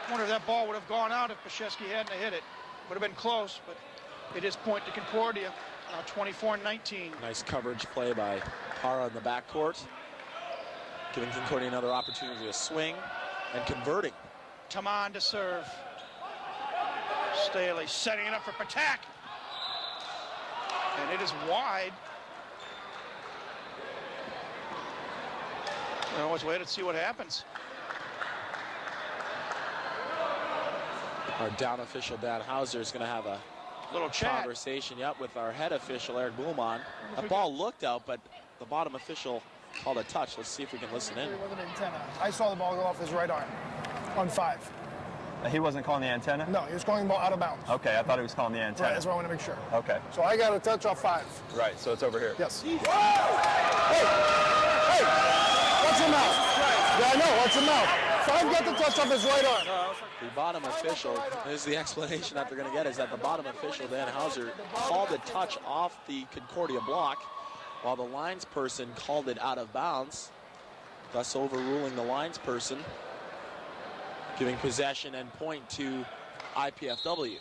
Wonder if that ball would have gone out if Pashesky hadn't hit it. Would have been close, but it is point to Concordia. Now 24-19. Nice coverage play by Parra in the backcourt, giving Concordia another opportunity to swing and converting. Taman to serve. Staley setting it up for Patak. And it is wide. We'll always wait to see what happens. Our down official, Dan Hauser, is going to have a little chat conversation, with our head official, Eric Buhlmann. That ball looked out, but the bottom official called a touch. Let's see if we can listen in. With an antenna. I saw the ball go off his right arm on 5. He wasn't calling the antenna? No, he was calling the ball out of bounds. Okay, I thought he was calling the antenna. Right, that's what I want to make sure. Okay. So I got a touch off 5. Right, so it's over here. Yes. Hey! Hey! Watch him out. Yeah, I know. Watch him out. 5 got the touch off his right arm. The bottom official, is the explanation that they're going to get, is that the bottom official, Dan Hauser, called a touch off the Concordia block, while the lines person called it out of bounds, thus overruling the lines person, giving possession and point to IPFW.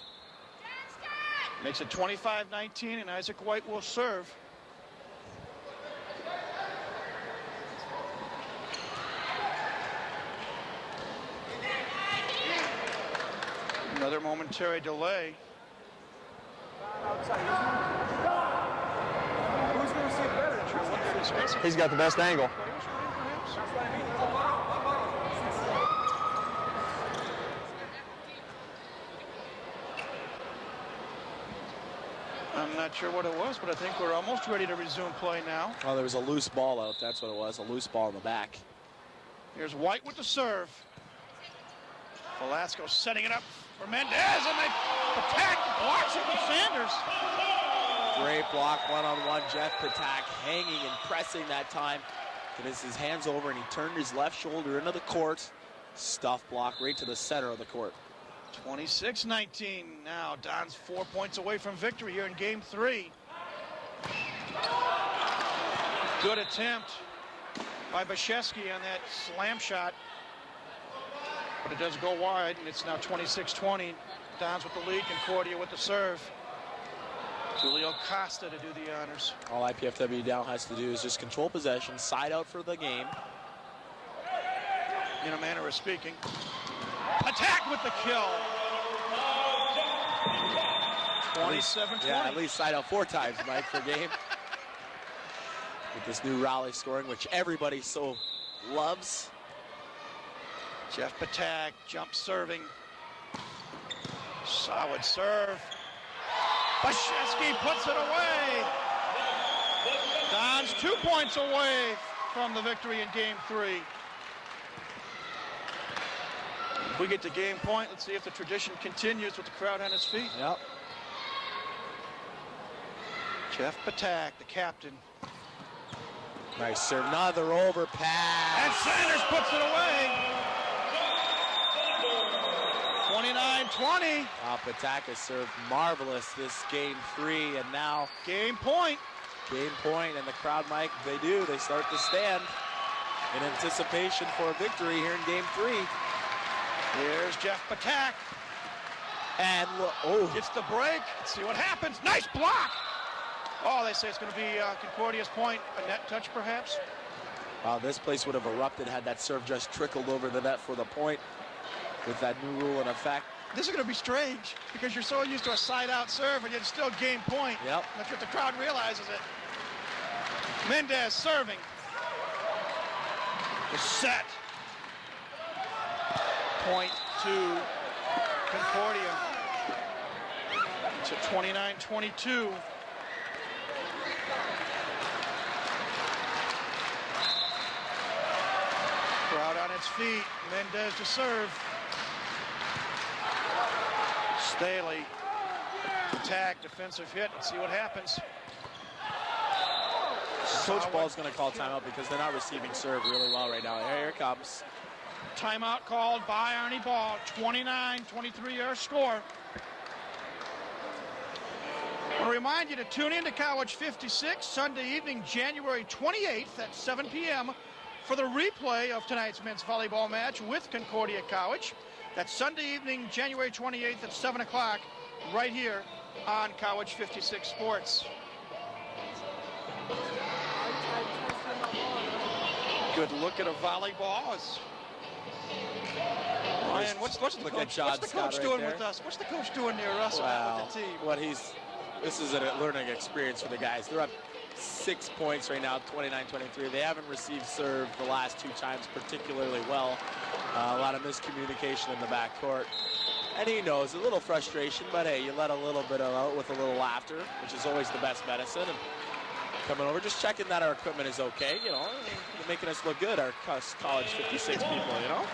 Makes it 25-19, and Isaac White will serve. Another momentary delay. Who's going to see it better? He's got the best angle. I'm not sure what it was, but I think we're almost ready to resume play now. Oh, there was a loose ball out. That's what it was, a loose ball in the back. Here's White with the serve. Velasco setting it up for Mendez, and they attack, blocks it with Sanders. Great block, one-on-one. Jeff Patak hanging and pressing that time. Gets his hands over, and he turned his left shoulder into the court. Stuff block right to the center of the court. 26-19 now. Don's 4 points away from victory here in game 3. Good attempt by Bashesky on that slam shot, but it does go wide, and it's now 26-20. Don's with the lead, Concordia with the serve. Julio Costa to do the honors. All IPFW now has to do is just control possession, side out for the game. In a manner of speaking. Attack with the kill. 27-20. Yeah, at least side out 4 times, Mike, per game. With this new rally scoring, which everybody so loves. Jeff Patak, jump serving. Solid serve. Bashesky puts it away. Don's 2 points away from the victory in game 3. If we get to game point, let's see if the tradition continues with the crowd on its feet. Yep. Jeff Patak, the captain. Nice serve, another overpass. And Sanders puts it away. 29-20. Patak has served marvelous this game 3, and now game point. Game point, and the crowd, Mike, they start to stand in anticipation for a victory here in game 3. Here's Jeff Patak. And gets the break. Let's see what happens. Nice block. Oh, they say it's going to be Concordia's point. A net touch, perhaps. Wow, this place would have erupted had that serve just trickled over the net for the point with that new rule in effect. This is going to be strange because you're so used to a side-out serve, and yet it's still game point. Yep. Not sure if the crowd realizes it. Mendez serving. The set. Point to Concordia. It's at 29-22. Crowd on its feet. Mendez to serve. Staley. Attack, defensive hit. Let's see what happens. Coach Ball's going to call timeout because they're not receiving serve really well right now. Here it comes. Timeout called by Arnie Ball. 29-23 our score. I want to remind you to tune in to College 56 Sunday evening, January 28th at 7 p.m. for the replay of tonight's men's volleyball match with Concordia College. That's Sunday evening, January 28th at 7 o'clock right here on College 56 Sports. Good look at a volleyball. Ryan, what's the coach doing with us? What's the coach doing near us with the team? This is a learning experience for the guys. They're up 6 points right now, 29-23. They haven't received serve the last 2 times particularly well. A lot of miscommunication in the backcourt. And he knows a little frustration, but hey, you let a little bit out with a little laughter, which is always the best medicine. And coming over, just checking that our equipment is okay, you know, making us look good, our College 56 people, you know.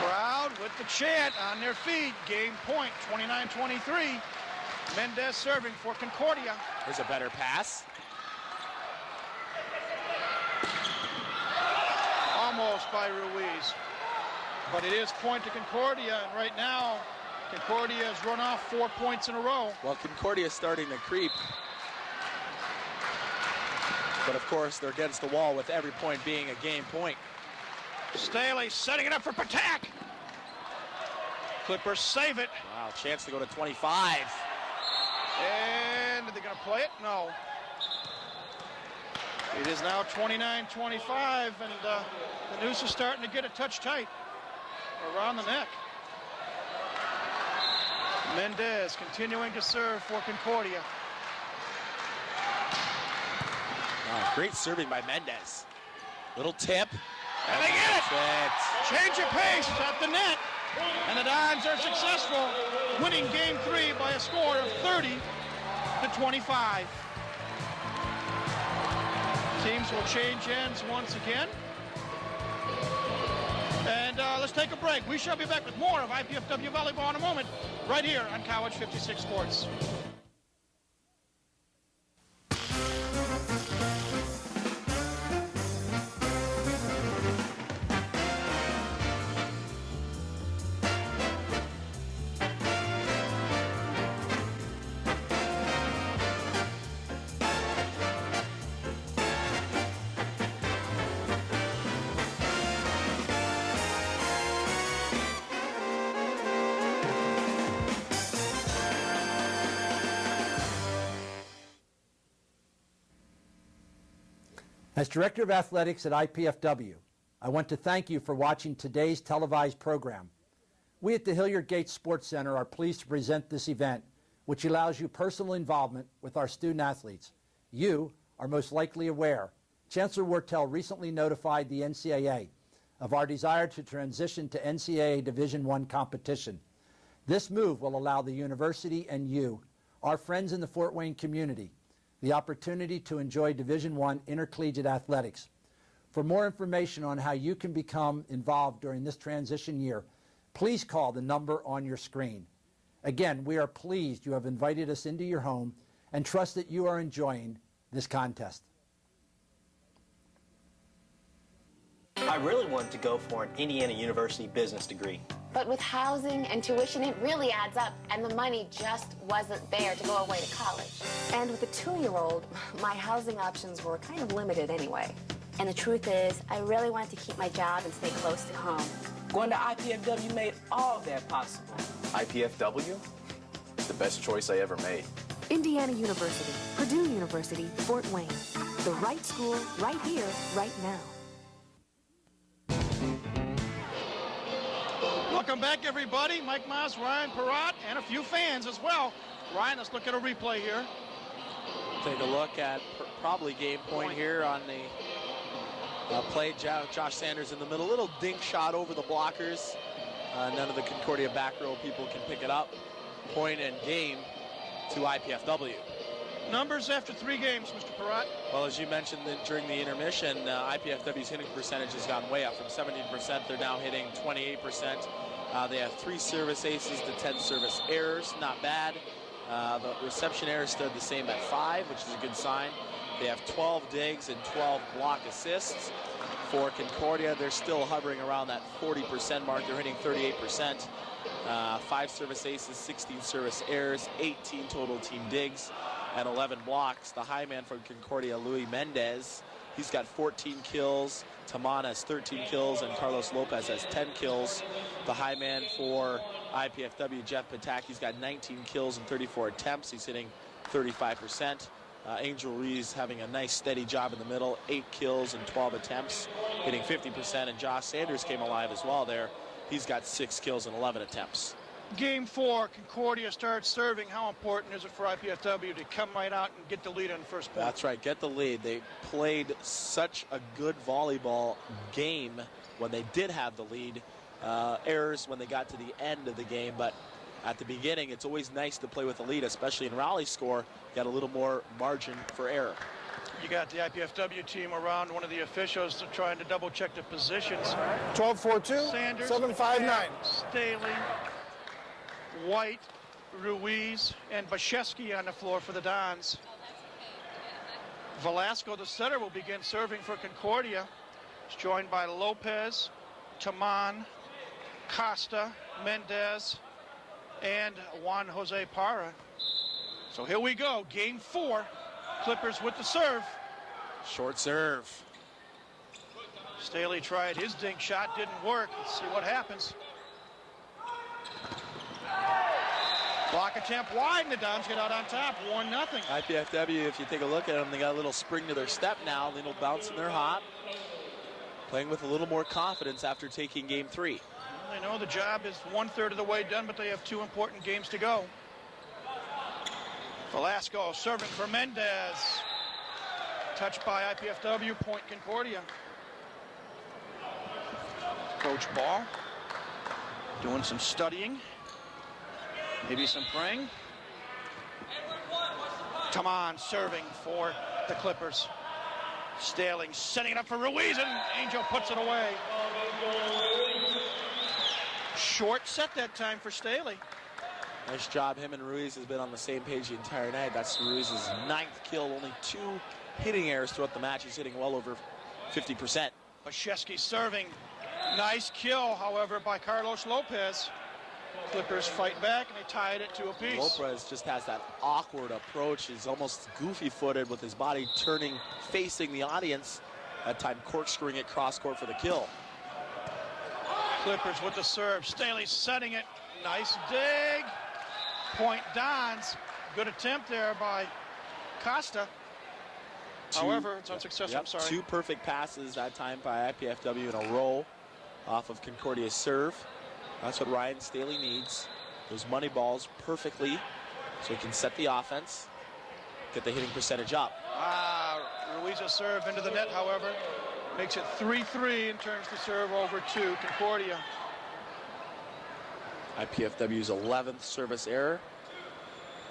Crowd with the chant on their feet. Game point, 29-23. Mendez serving for Concordia. There's a better pass. Almost by Ruiz. But it is point to Concordia, and right now, Concordia has run off 4 points in a row. Well, Concordia is starting to creep. But of course, they're against the wall with every point being a game point. Staley setting it up for Patak. Clippers save it. Wow, chance to go to 25. And are they going to play it? No. It is now 29-25, and the noose is starting to get a touch tight around the neck. Mendez continuing to serve for Concordia. Wow, great serving by Mendez. Little tip. And they get it! Change of pace at the net. And the Dons are successful, winning game 3 by a score of 30-25. Teams will change ends once again. And let's take a break. We shall be back with more of IPFW Volleyball in a moment, right here on College 56 Sports. As Director of Athletics at IPFW, I want to thank you for watching today's televised program. We at the Hilliard Gates Sports Center are pleased to present this event, which allows you personal involvement with our student athletes. You are most likely aware, Chancellor Wartell recently notified the NCAA of our desire to transition to NCAA Division I competition. This move will allow the university and you, our friends in the Fort Wayne community, the opportunity to enjoy Division I intercollegiate athletics. For more information on how you can become involved during this transition year, please call the number on your screen. Again, we are pleased you have invited us into your home and trust that you are enjoying this contest. I really wanted to go for an Indiana University business degree. But with housing and tuition, it really adds up, and the money just wasn't there to go away to college. And with a 2-year-old, my housing options were kind of limited anyway. And the truth is, I really wanted to keep my job and stay close to home. Going to IPFW made all that possible. IPFW? It's the best choice I ever made. Indiana University, Purdue University, Fort Wayne. The right school, right here, right now. Welcome back, everybody. Mike Moss, Ryan Perrott, and a few fans as well. Ryan, let's look at a replay here. Take a look at probably game point here on the play. Josh Sanders in the middle. Little dink shot over the blockers. None of the Concordia back row people can pick it up. Point and game to IPFW. Numbers after 3 games, Mr. Perrott. Well, as you mentioned during the intermission, IPFW's hitting percentage has gone way up from 17%. They're now hitting 28%. They have 3 service aces to 10 service errors. Not bad. The reception errors stood the same at 5, which is a good sign. They have 12 digs and 12 block assists. For Concordia, they're still hovering around that 40% mark. They're hitting 38%. 5 service aces, 16 service errors, 18 total team digs, and 11 blocks. The high man for Concordia, Luis Mendez, he's got 14 kills. Taman has 13 kills, and Carlos Lopez has 10 kills. The high man for IPFW, Jeff Patak, he's got 19 kills and 34 attempts. He's hitting 35%. Angel Ruiz having a nice steady job in the middle, 8 kills and 12 attempts, hitting 50%. And Josh Sanders came alive as well there. He's got 6 kills and 11 attempts. Game 4, Concordia starts serving. How important is it for IPFW to come right out and get the lead on the first point? That's right, get the lead. They played such a good volleyball game when they did have the lead. Errors when they got to the end of the game, but at the beginning, it's always nice to play with the lead, especially in rally score. Got a little more margin for error. You got the IPFW team around one of the officials trying to double-check the positions. 12-4-2, Sanders, 7-5-9. Staley, White, Ruiz, and Bashevsky on the floor for the Dons. Velasco, the setter, will begin serving for Concordia. He's joined by Lopez, Taman, Costa, Mendez, and Juan Jose Parra. So here we go, game 4. Clippers with the serve. Short serve. Staley tried his dink shot, didn't work. Let's see what happens. Block attempt wide, and the Dons get out on top, 1-0. IPFW, if you take a look at them, they got a little spring to their step now, a little bounce in their hop. Playing with a little more confidence after taking game 3. They know the job is 1/3 of the way done, but they have 2 important games to go. Velasco serving for Mendez. Touched by IPFW, point Concordia. Coach Ball doing some studying, maybe some praying. Taman serving for the Clippers. Staley setting it up for Ruiz, and Angel puts it away. Short set that time for Staley. Nice job. Him and Ruiz has been on the same page the entire night. That's Ruiz's 9th kill. Only 2 hitting errors throughout the match. He's hitting well over 50%. Bashevsky serving. Nice kill, however, by Carlos Lopez. Clippers fight back, and they tied it to a piece. Lopez just has that awkward approach. He's almost goofy-footed with his body turning, facing the audience. That time corkscrewing it cross-court for the kill. Clippers with the serve. Staley setting it. Nice dig. Point Dons. Good attempt there by Costa. However, it's unsuccessful. Yep, I'm sorry. 2 perfect passes that time by IPFW in a row off of Concordia's serve. That's what Ryan Staley needs. Those money balls perfectly so he can set the offense, get the hitting percentage up. Ruiz's serve into the net, however, makes it 3-3 and turns the serve over to Concordia. IPFW's 11th service error.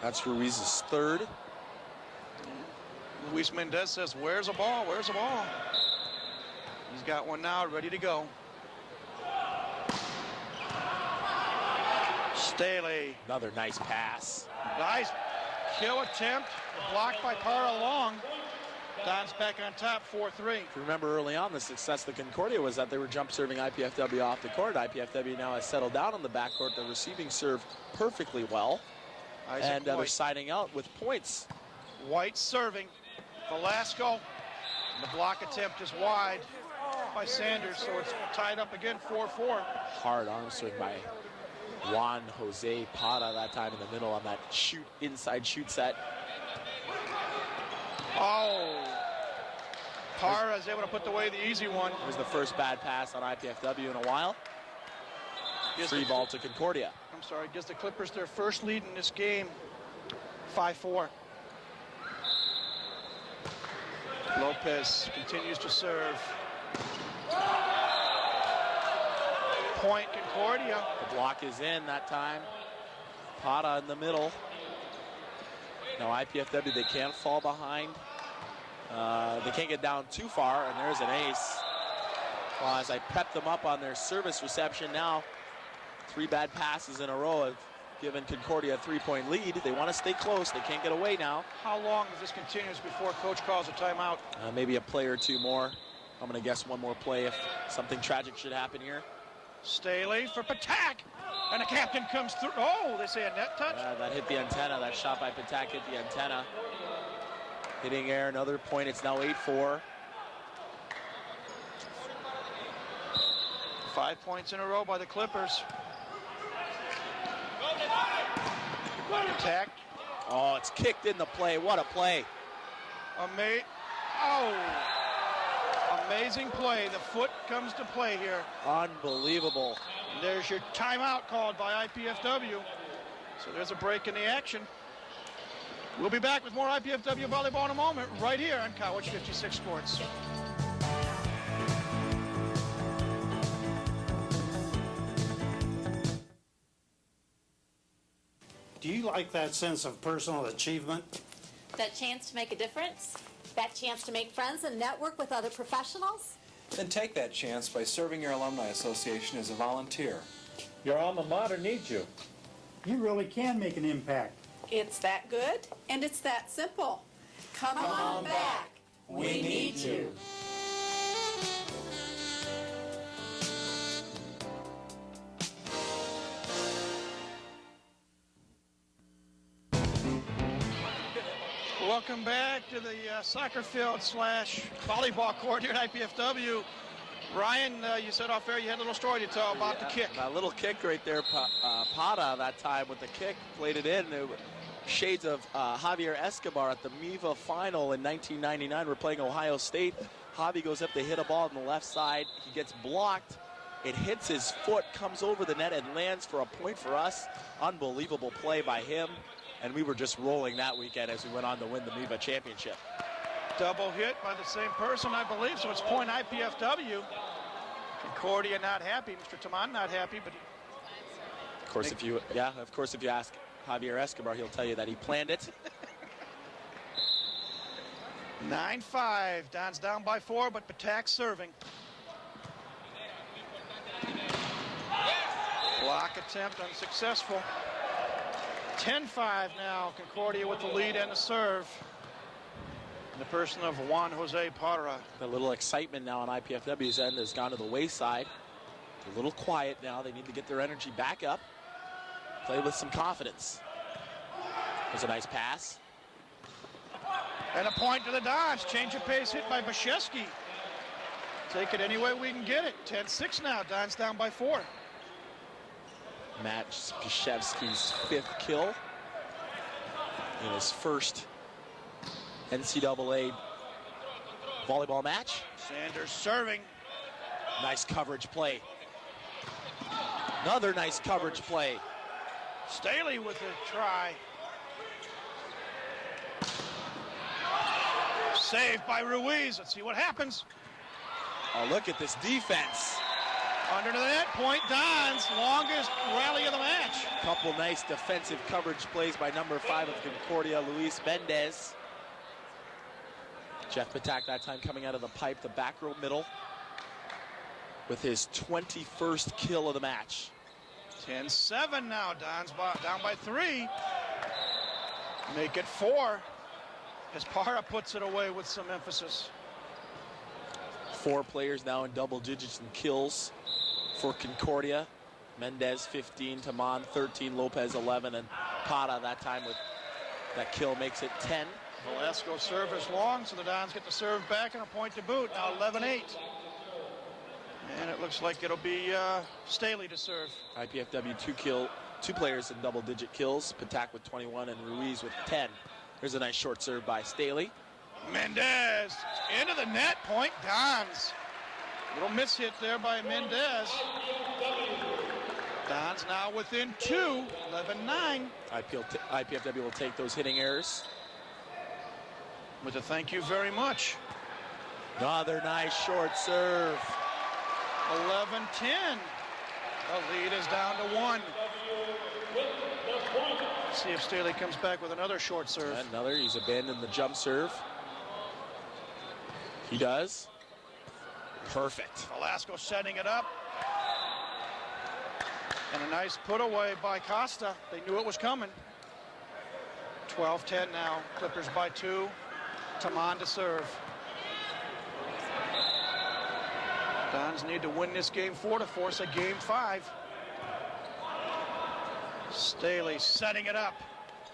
That's Ruiz's 3rd. Luis Mendez says, where's the ball? Where's the ball? He's got one now, ready to go. Staley. Another nice pass. Nice kill attempt. Blocked by Parra Long. Don's back on top, 4-3. If you remember early on, the success of Concordia was that they were jump serving IPFW off the court. IPFW now has settled down on the backcourt. They're receiving serve perfectly well. And they're siding out with points. White serving. Velasco. The block attempt is wide by Sanders, so it's tied up again, 4-4. Hard arm swing by Juan Jose Parra that time in the middle on that inside shoot set. Oh, Parra is able to put away the easy one. It was the first bad pass on IPFW in a while. Free ball to Concordia. I'm sorry, gives the Clippers their first lead in this game, 5-4. Lopez continues to serve. Point Concordia. The block is in that time. Parra in the middle. Now IPFW, they can't fall behind. They can't get down too far, and there's an ace. Well, as I pep them up on their service reception now, 3 bad passes in a row have given Concordia a 3-point lead. They want to stay close. They can't get away now. How long does this continue before Coach calls a timeout? Maybe a play or 2 more. I'm going to guess one more play if something tragic should happen here. Staley for Patak. And the captain comes through. Oh, they say a net touch? That hit the antenna. That shot by Patak hit the antenna. Hitting air, another point. It's now 8-4. 5 points in a row by the Clippers. Patak. Oh, it's kicked in the play. What a play. Amazing play. The foot comes to play here. Unbelievable. And there's your timeout called by IPFW. So there's a break in the action. We'll be back with more IPFW volleyball in a moment, right here on College 56 Sports. Do you like that sense of personal achievement? That chance to make a difference? That chance to make friends and network with other professionals? Then take that chance by serving your alumni association as a volunteer. Your alma mater needs you. You really can make an impact. It's that good, and it's that simple. Come on back. We need you. Welcome back to the soccer field / volleyball court here at IPFW. Ryan, you said off air you had a little story to tell about the kick. A little kick right there, Pata that time with the kick, played it in. Shades of Javier Escobar at the MIVA final in 1999. We're playing Ohio State. Javi goes up to hit a ball on the left side. He gets blocked. It hits his foot, comes over the net, and lands for a point for us. Unbelievable play by him. And we were just rolling that weekend as we went on to win the MIVA championship. Double hit by the same person, I believe, so it's point IPFW. Concordia not happy, Mr. Taman not happy, but of course, if you ask Javier Escobar, he'll tell you that he planned it. 9-5, Don's down by 4, but Patak serving. Block attempt unsuccessful. 10-5 now, Concordia with the lead and the serve. In the person of Juan Jose Parra. A little excitement now on IPFW's end has gone to the wayside. It's a little quiet now. They need to get their energy back up. Play with some confidence. There's a nice pass. And a point to the Dons. Change of pace hit by Bashevsky. Take it any way we can get it. 10-6 now. Dons down by 4. Matt Bashevsky's 5th kill in his first NCAA volleyball match. Sanders serving. Nice coverage play. Another nice coverage play. Staley with a try. Saved by Ruiz. Let's see what happens. Oh, look at this defense. Under the net, point Dons, longest rally of the match. Couple nice defensive coverage plays by number 5 of Concordia, Luis Mendez. Jeff Patak that time coming out of the pipe, the back row middle, with his 21st kill of the match. 10-7 now, Dons down by 3. Make it 4, as Parra puts it away with some emphasis. 4 players now in double digits in kills for Concordia. Mendez 15, Taman 13, Lopez 11, and Pata that time with that kill makes it 10. Velasco serve is long, so the Dons get the serve back and a point to boot. Now 11-8. And it looks like it'll be Staley to serve. IPFW 2 players in double digit kills. Patak with 21 and Ruiz with 10. There's a nice short serve by Staley. Mendez into the net, point Dons. Little miss hit there by Mendez. Dons now within 2, 11-9. IPFW will take those hitting errors. With a thank you very much. Another nice short serve. 11-10. The lead is down to 1. See if Staley comes back with another short serve. He's abandoned the jump serve. He does. Perfect. Velasco setting it up. And a nice put away by Costa. They knew it was coming. 12-10 now. Clippers by 2. Taman to serve. Dons need to win this game 4 to force a game 5. Staley setting it up.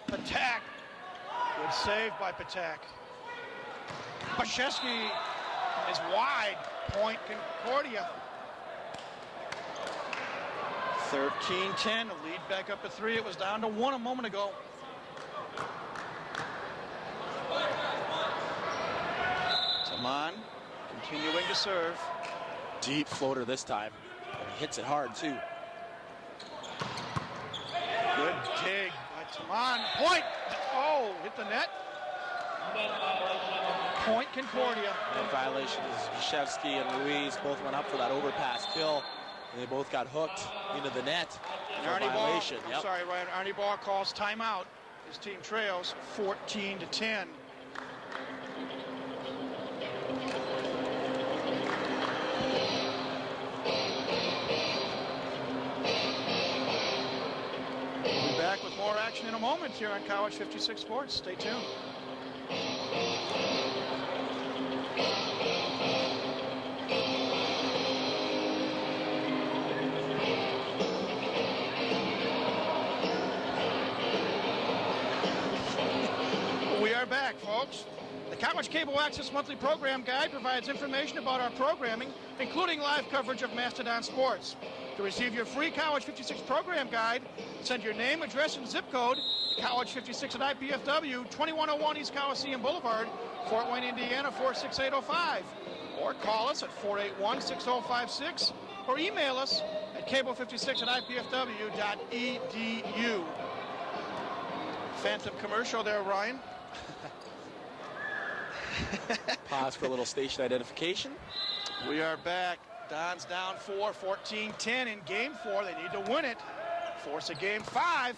Patak. Good save by Patak. Pashesky is wide. Point Concordia. 13-10. The lead back up to 3. It was down to 1 a moment ago. Taman continuing to serve. Deep floater this time. And he hits it hard, too. Good dig by Taman. Point. Oh, hit the net. Point Concordia. And violations. Zbyszewski and Ruiz both went up for that overpass kill. And they both got hooked into the net for Arnie violation. Ball, I'm sorry, Ryan. Arnie Ball calls timeout. His team trails 14-10. We'll be back with more action in a moment here on College 56 Sports. Stay tuned. We are back, folks. The College Cable Access Monthly Program Guide provides information about our programming, including live coverage of Mastodon sports. To receive your free College 56 Program Guide, send your name, address, and zip code to College 56 at IPFW, 2101 East Coliseum Boulevard, Fort Wayne, Indiana, 46805. Or call us at 481-6056, or email us at cable56 at IPFW.edu. Phantom commercial there, Ryan. Pause for a little station identification. We are back. Dons down 4, 14-10 in game 4. They need to win it. Force a game 5.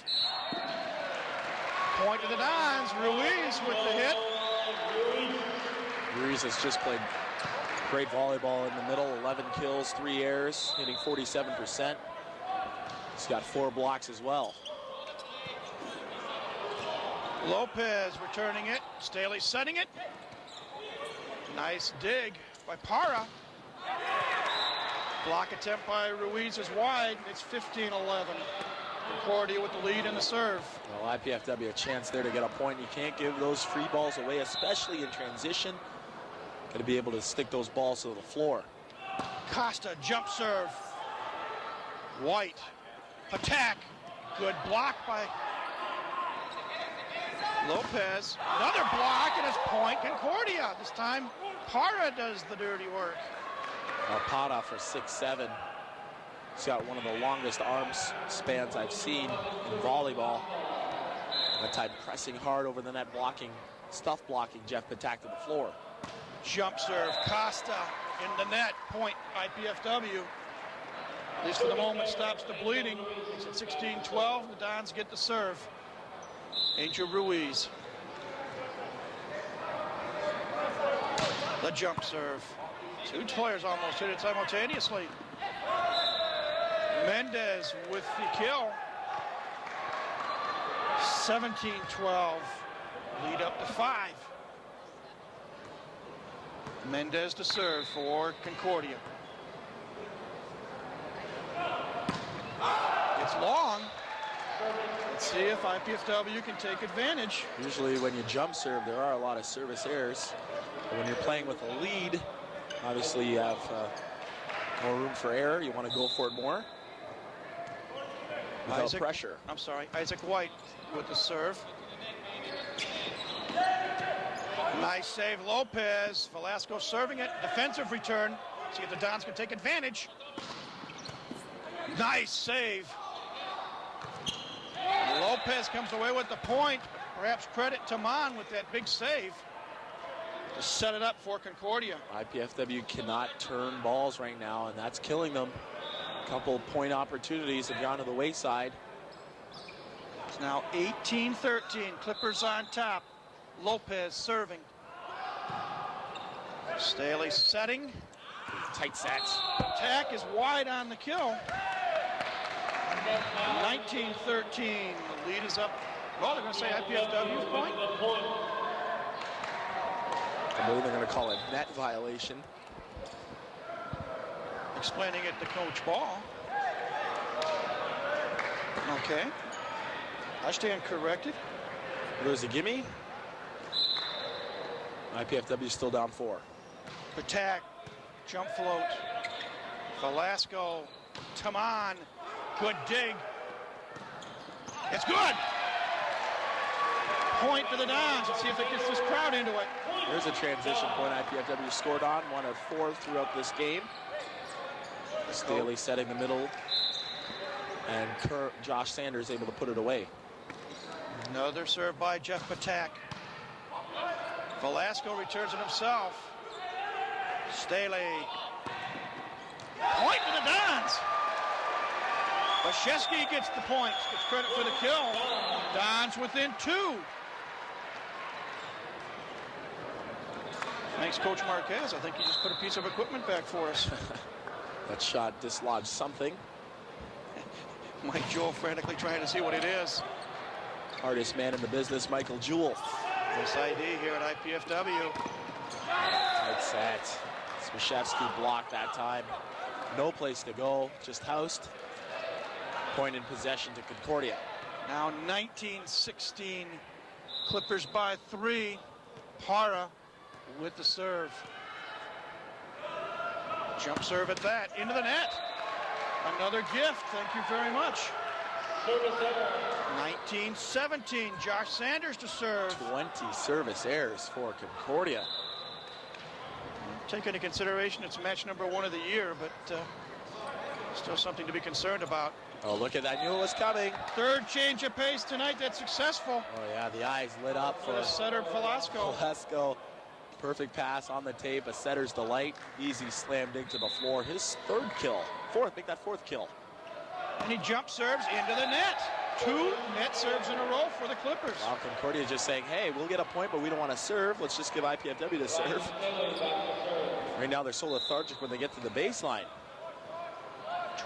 Point to the Dons. Ruiz with the hit. Ruiz has just played great volleyball in the middle. 11 kills, 3 errors, hitting 47%. He's got 4 blocks as well. Lopez returning it. Staley setting it. Nice dig by Parra. Block attempt by Ruiz is wide. It's 15-11. Concordia with the lead in the serve. Well, IPFW a chance there to get a point. You can't give those free balls away, especially in transition. Got to be able to stick those balls to the floor. Costa jump serve. White. Patak. Good block by Lopez. Another block, and it's point Concordia. This time, Parra does the dirty work. Alpada for 6'7". He's got one of the longest arm spans I've seen in volleyball. That time pressing hard over the net, stuff blocking Jeff Patak to the floor. Jump serve, Costa in the net, point IPFW. At least for the moment, stops the bleeding. It's at 16-12, the Dons get the serve. Angel Ruiz. The jump serve. 2 players almost hit it simultaneously. Mendez with the kill. 17-12. Lead up to 5. Mendez to serve for Concordia. It's long. Let's see if IPFW can take advantage. Usually when you jump serve, there are a lot of service errors. But when you're playing with a lead, obviously you have more room for error. You want to go for it more without pressure. Isaac White with the serve. Nice save, Lopez. Velasco serving it. Defensive return. See if the Dons can take advantage. Nice save. Lopez comes away with the point. Perhaps credit to Mon with that big save to set it up for Concordia. IPFW cannot turn balls right now, and that's killing them. A couple point opportunities have gone to the wayside. It's now 18-13. Clippers on top. Lopez serving. Staley setting. Tight sets. Attack is wide on the kill. 19-13. The lead is up. Well, they're going to say IPFW's point. I believe they're going to call it net violation. explaining it to Coach Ball. Okay. I stand corrected. There's a gimme. IPFW still down 4. Attack, jump float. Velasco, Taman, good dig. It's good. Point to the Dons. Let's see if it gets this crowd into it. There's a transition point IPFW scored on, 1 of 4 throughout this game. Staley setting the middle, and Josh Sanders able to put it away. Another serve by Jeff Patak. Velasco returns it himself. Staley. Point to the Dons. Bashevsky gets the points, gets credit for the kill. Dons within 2. Thanks, Coach Marquez. I think he just put a piece of equipment back for us. That shot dislodged something. Mike Jewell frantically trying to see what it is. Hardest man in the business, Michael Jewell. This ID here at IPFW. Tight set. Smashevsky blocked that time. No place to go, just housed. Point in possession to Concordia. Now 19-16. Clippers by 3. Para with the serve. Jump serve at that. Into the net. Another gift. Thank you very much. 19-17. Josh Sanders to serve. 20 service errors for Concordia. Take into consideration it's match number 1 of the year, but still something to be concerned about. Oh, look at that. Knew it was coming. Third change of pace tonight that's successful. Oh, yeah, the eyes lit up for the setter, Velasco. Velasco. Perfect pass on the tape. A setter's delight. Easy slam dig to the floor. His 3rd kill. 4th, make that 4th kill. And he jump serves into the net. 2 net serves in a row for the Clippers. Well, Concordia is just saying, hey, we'll get a point, but we don't want to serve. Let's just give IPFW to serve. Right now, they're so lethargic when they get to the baseline.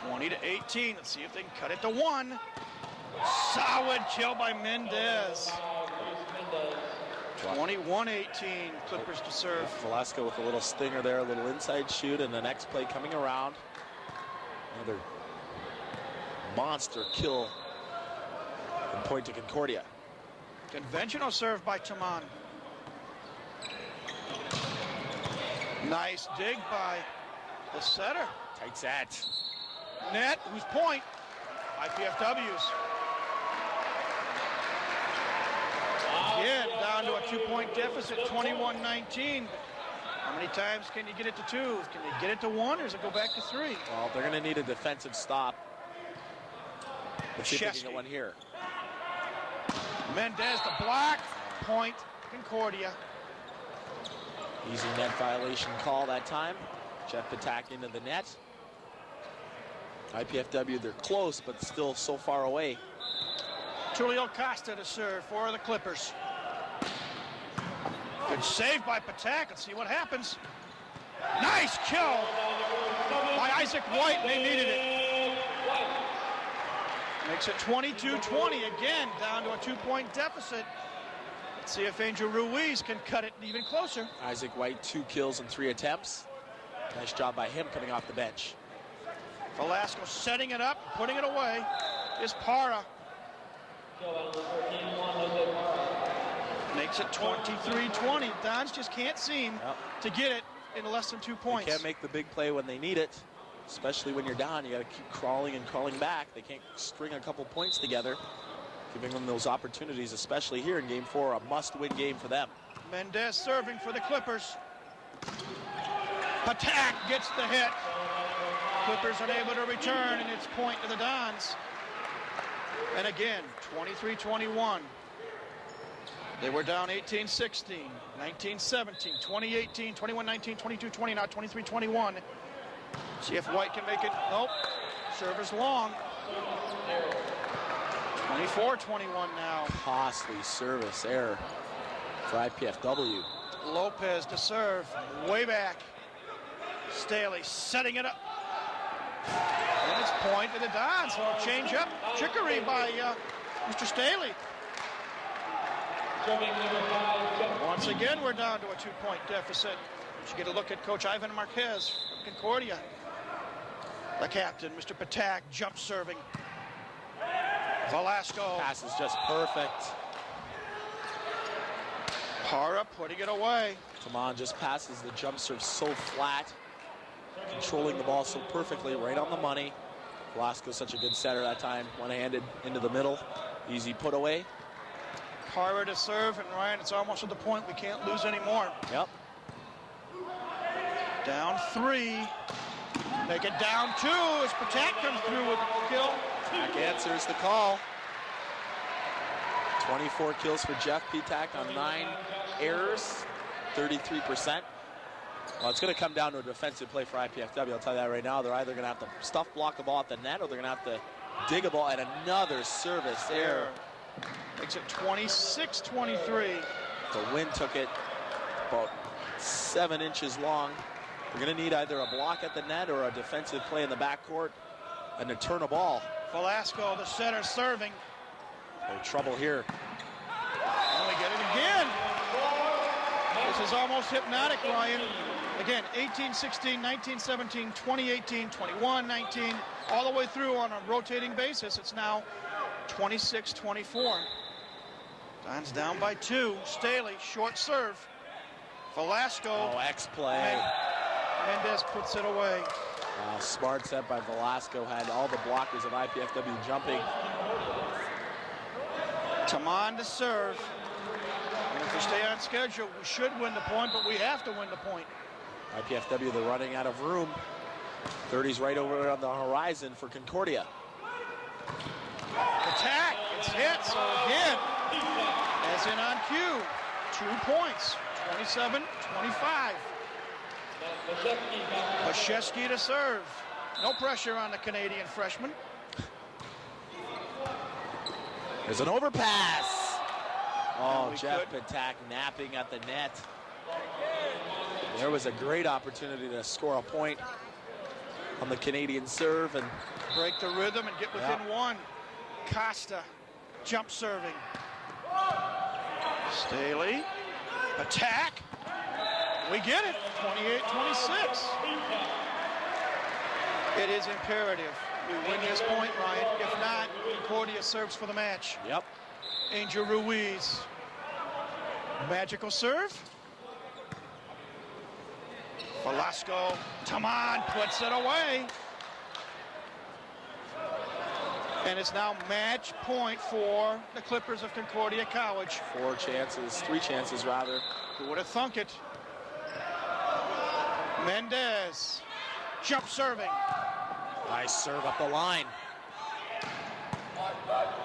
20-18. Let's see if they can cut it to 1. Solid kill by Mendez. 21-18. Clippers to serve. Velasco with a little stinger there, a little inside shoot, and the next play coming around. Another monster kill. And point to Concordia. Conventional serve by Taman. Nice dig by the setter. Tight set. Net, whose point? IPFW's. Again, down to a 2-point deficit, 21-19. How many times can you get it to 2? Can you get it to 1, or does it go back to 3? Well, they're going to need a defensive stop. Let's see if they can get one here. Mendez, the block. Point, Concordia. Easy net violation call that time. Jeff Patak into the net. IPFW, they're close, but still so far away. Tulio Costa to serve for the Clippers. Good save by Patak. Let's see what happens. Nice kill by Isaac White. They needed it. Makes it 22-20 again, down to a 2-point deficit. Let's see if Angel Ruiz can cut it even closer. Isaac White, 2 kills and 3 attempts. Nice job by him coming off the bench. Velasco setting it up, putting it away, is Para. Makes it 23-20. Dons just can't seem to get it in less than 2 points. They can't make the big play when they need it, especially when you're down. You got to keep crawling and crawling back. They can't string a couple points together, giving them those opportunities, especially here in Game 4, a must-win game for them. Mendez serving for the Clippers. Patak gets the hit. Clippers unable to return, and it's point to the Dons. And again, 23-21. They were down 18-16, 19-17, 20-18, 21-19, 22-20, now 23-21. See if White can make it. Nope. Serve long. 24-21 now. Costly service error for IPFW. Lopez to serve. Way back. Staley setting it up. And it's point to the Dons. So change up. Trickery by Mr. Staley. Once again, we're down to a 2-point deficit. You get a look at Coach Ivan Marquez from Concordia. The captain, Mr. Patak, jump serving. Velasco. Pass is just perfect. Para putting it away. Taman just passes the jump serve so flat, controlling the ball so perfectly, right on the money. Velasco's such a good setter that time. One-handed into the middle. Easy put away. Para to serve, and Ryan, it's almost at the point we can't lose anymore. Yep. Down 3. Make it down 2 as Patak comes through with the kill. Patak answers the call. 24 kills for Jeff Patak on 9 errors, 33%. Well, it's going to come down to a defensive play for IPFW. I'll tell you that right now. They're either going to have to stuff block a ball at the net, or they're going to have to dig a ball at another service error. Makes it 26-23. The wind took it about 7 inches long. We're going to need either a block at the net or a defensive play in the backcourt and to turn a ball. Velasco, the center, serving. No trouble here. And we get it again. This is almost hypnotic, Ryan. Again, 18-16, 19-17, 20-18, 21-19, all the way through on a rotating basis. It's now 26-24. Don's down by 2. Staley, short serve. Velasco. Oh, X-play. Mendez puts it away. Smart set by Velasco. Had all the blockers of IPFW jumping. Taman to serve. And if we stay on schedule, we should win the point, but we have to win the point. IPFW, they're running out of room. 30's right over on the horizon for Concordia. Attack, it's hit, so again, as in on cue, 2 points, 27-25. Pashesky to serve. No pressure on the Canadian freshman. There's an overpass. Oh, Jeff Patak napping at the net. There was a great opportunity to score a point on the Canadian serve and break the rhythm and get within 1. Costa, jump serving. Staley, Patak. We get it, 28-26. It is imperative we win this point, Ryan. If not, Concordia serves for the match. Yep. Angel Ruiz. Magical serve. Velasco. Taman puts it away. And it's now match point for the Clippers of Concordia College. 3 chances rather. Who would have thunk it? Mendez, jump serving. Nice serve up the line.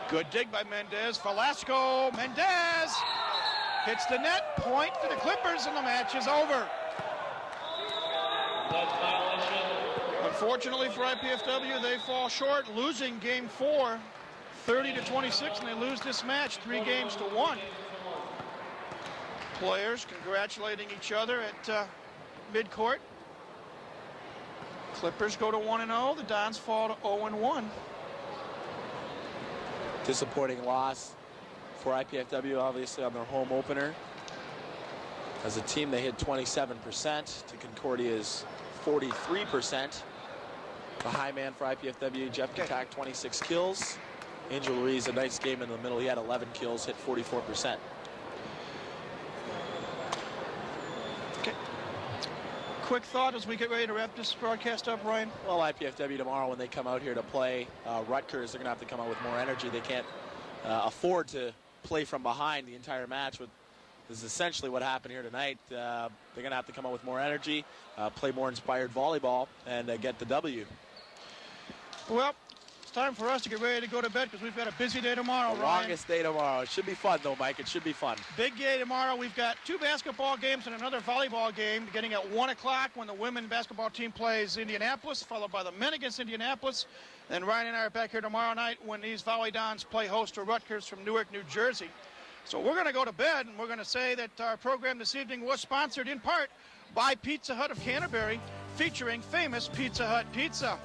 Good dig by Mendez. Velasco, Mendez hits the net. Point to the Clippers, and the match is over. Unfortunately for IPFW, they fall short, losing game 4, 30-26, and they lose this match 3-1. Players congratulating each other at midcourt. Clippers go to 1-0. The Dons fall to 0-1. Disappointing loss for IPFW, obviously, on their home opener. As a team, they hit 27% to Concordia's 43%. The high man for IPFW, Jeff Patak, 26 kills. Angel Ruiz, a nice game in the middle. He had 11 kills, hit 44%. Quick thought as we get ready to wrap this broadcast up, Ryan? Well, IPFW tomorrow, when they come out here to play Rutgers, they're going to have to come out with more energy. They can't afford to play from behind the entire match. This is essentially what happened here tonight. They're going to have to come out with more energy, play more inspired volleyball, and get the W. Well, it's time for us to get ready to go to bed because we've got a busy day tomorrow, The Ryan. longest day tomorrow. It should be fun, though, Mike. It should be fun. Big day tomorrow. We've got 2 basketball games and another volleyball game beginning at 1 o'clock when the women basketball team plays Indianapolis, followed by the men against Indianapolis. Then Ryan and I are back here tomorrow night when these Volleyball play host to Rutgers from Newark, New Jersey. So we're going to go to bed, and we're going to say that our program this evening was sponsored in part by Pizza Hut of Canterbury, featuring famous Pizza Hut pizza.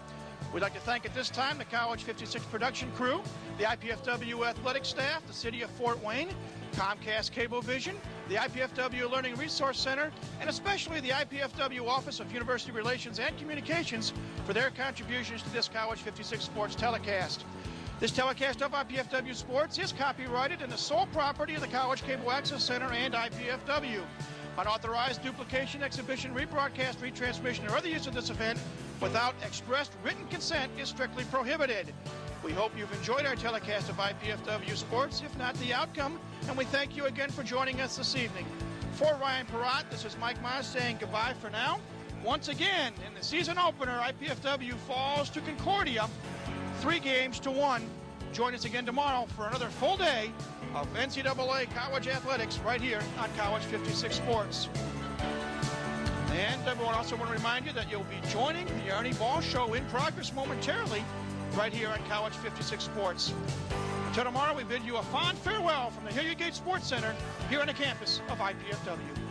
We'd like to thank at this time the College 56 production crew, the IPFW athletic staff, the City of Fort Wayne, Comcast Cablevision, the IPFW Learning Resource Center, and especially the IPFW Office of University Relations and Communications for their contributions to this College 56 sports telecast. This telecast of IPFW Sports is copyrighted and the sole property of the College Cable Access Center and IPFW. Unauthorized duplication, exhibition, rebroadcast, retransmission, or other use of this event without expressed written consent is strictly prohibited. We hope you've enjoyed our telecast of IPFW Sports, if not the outcome, and we thank you again for joining us this evening. For Ryan Perrott, this is Mike Moss saying goodbye for now. Once again, in the season opener, IPFW falls to Concordia 3-1. Join us again tomorrow for another full day of NCAA college athletics right here on College 56 Sports. And everyone, also want to remind you that you'll be joining the Ernie Ball Show in progress momentarily right here on College 56 Sports. Until tomorrow, we bid you a fond farewell from the Hilliard Gate Sports Center here on the campus of IPFW.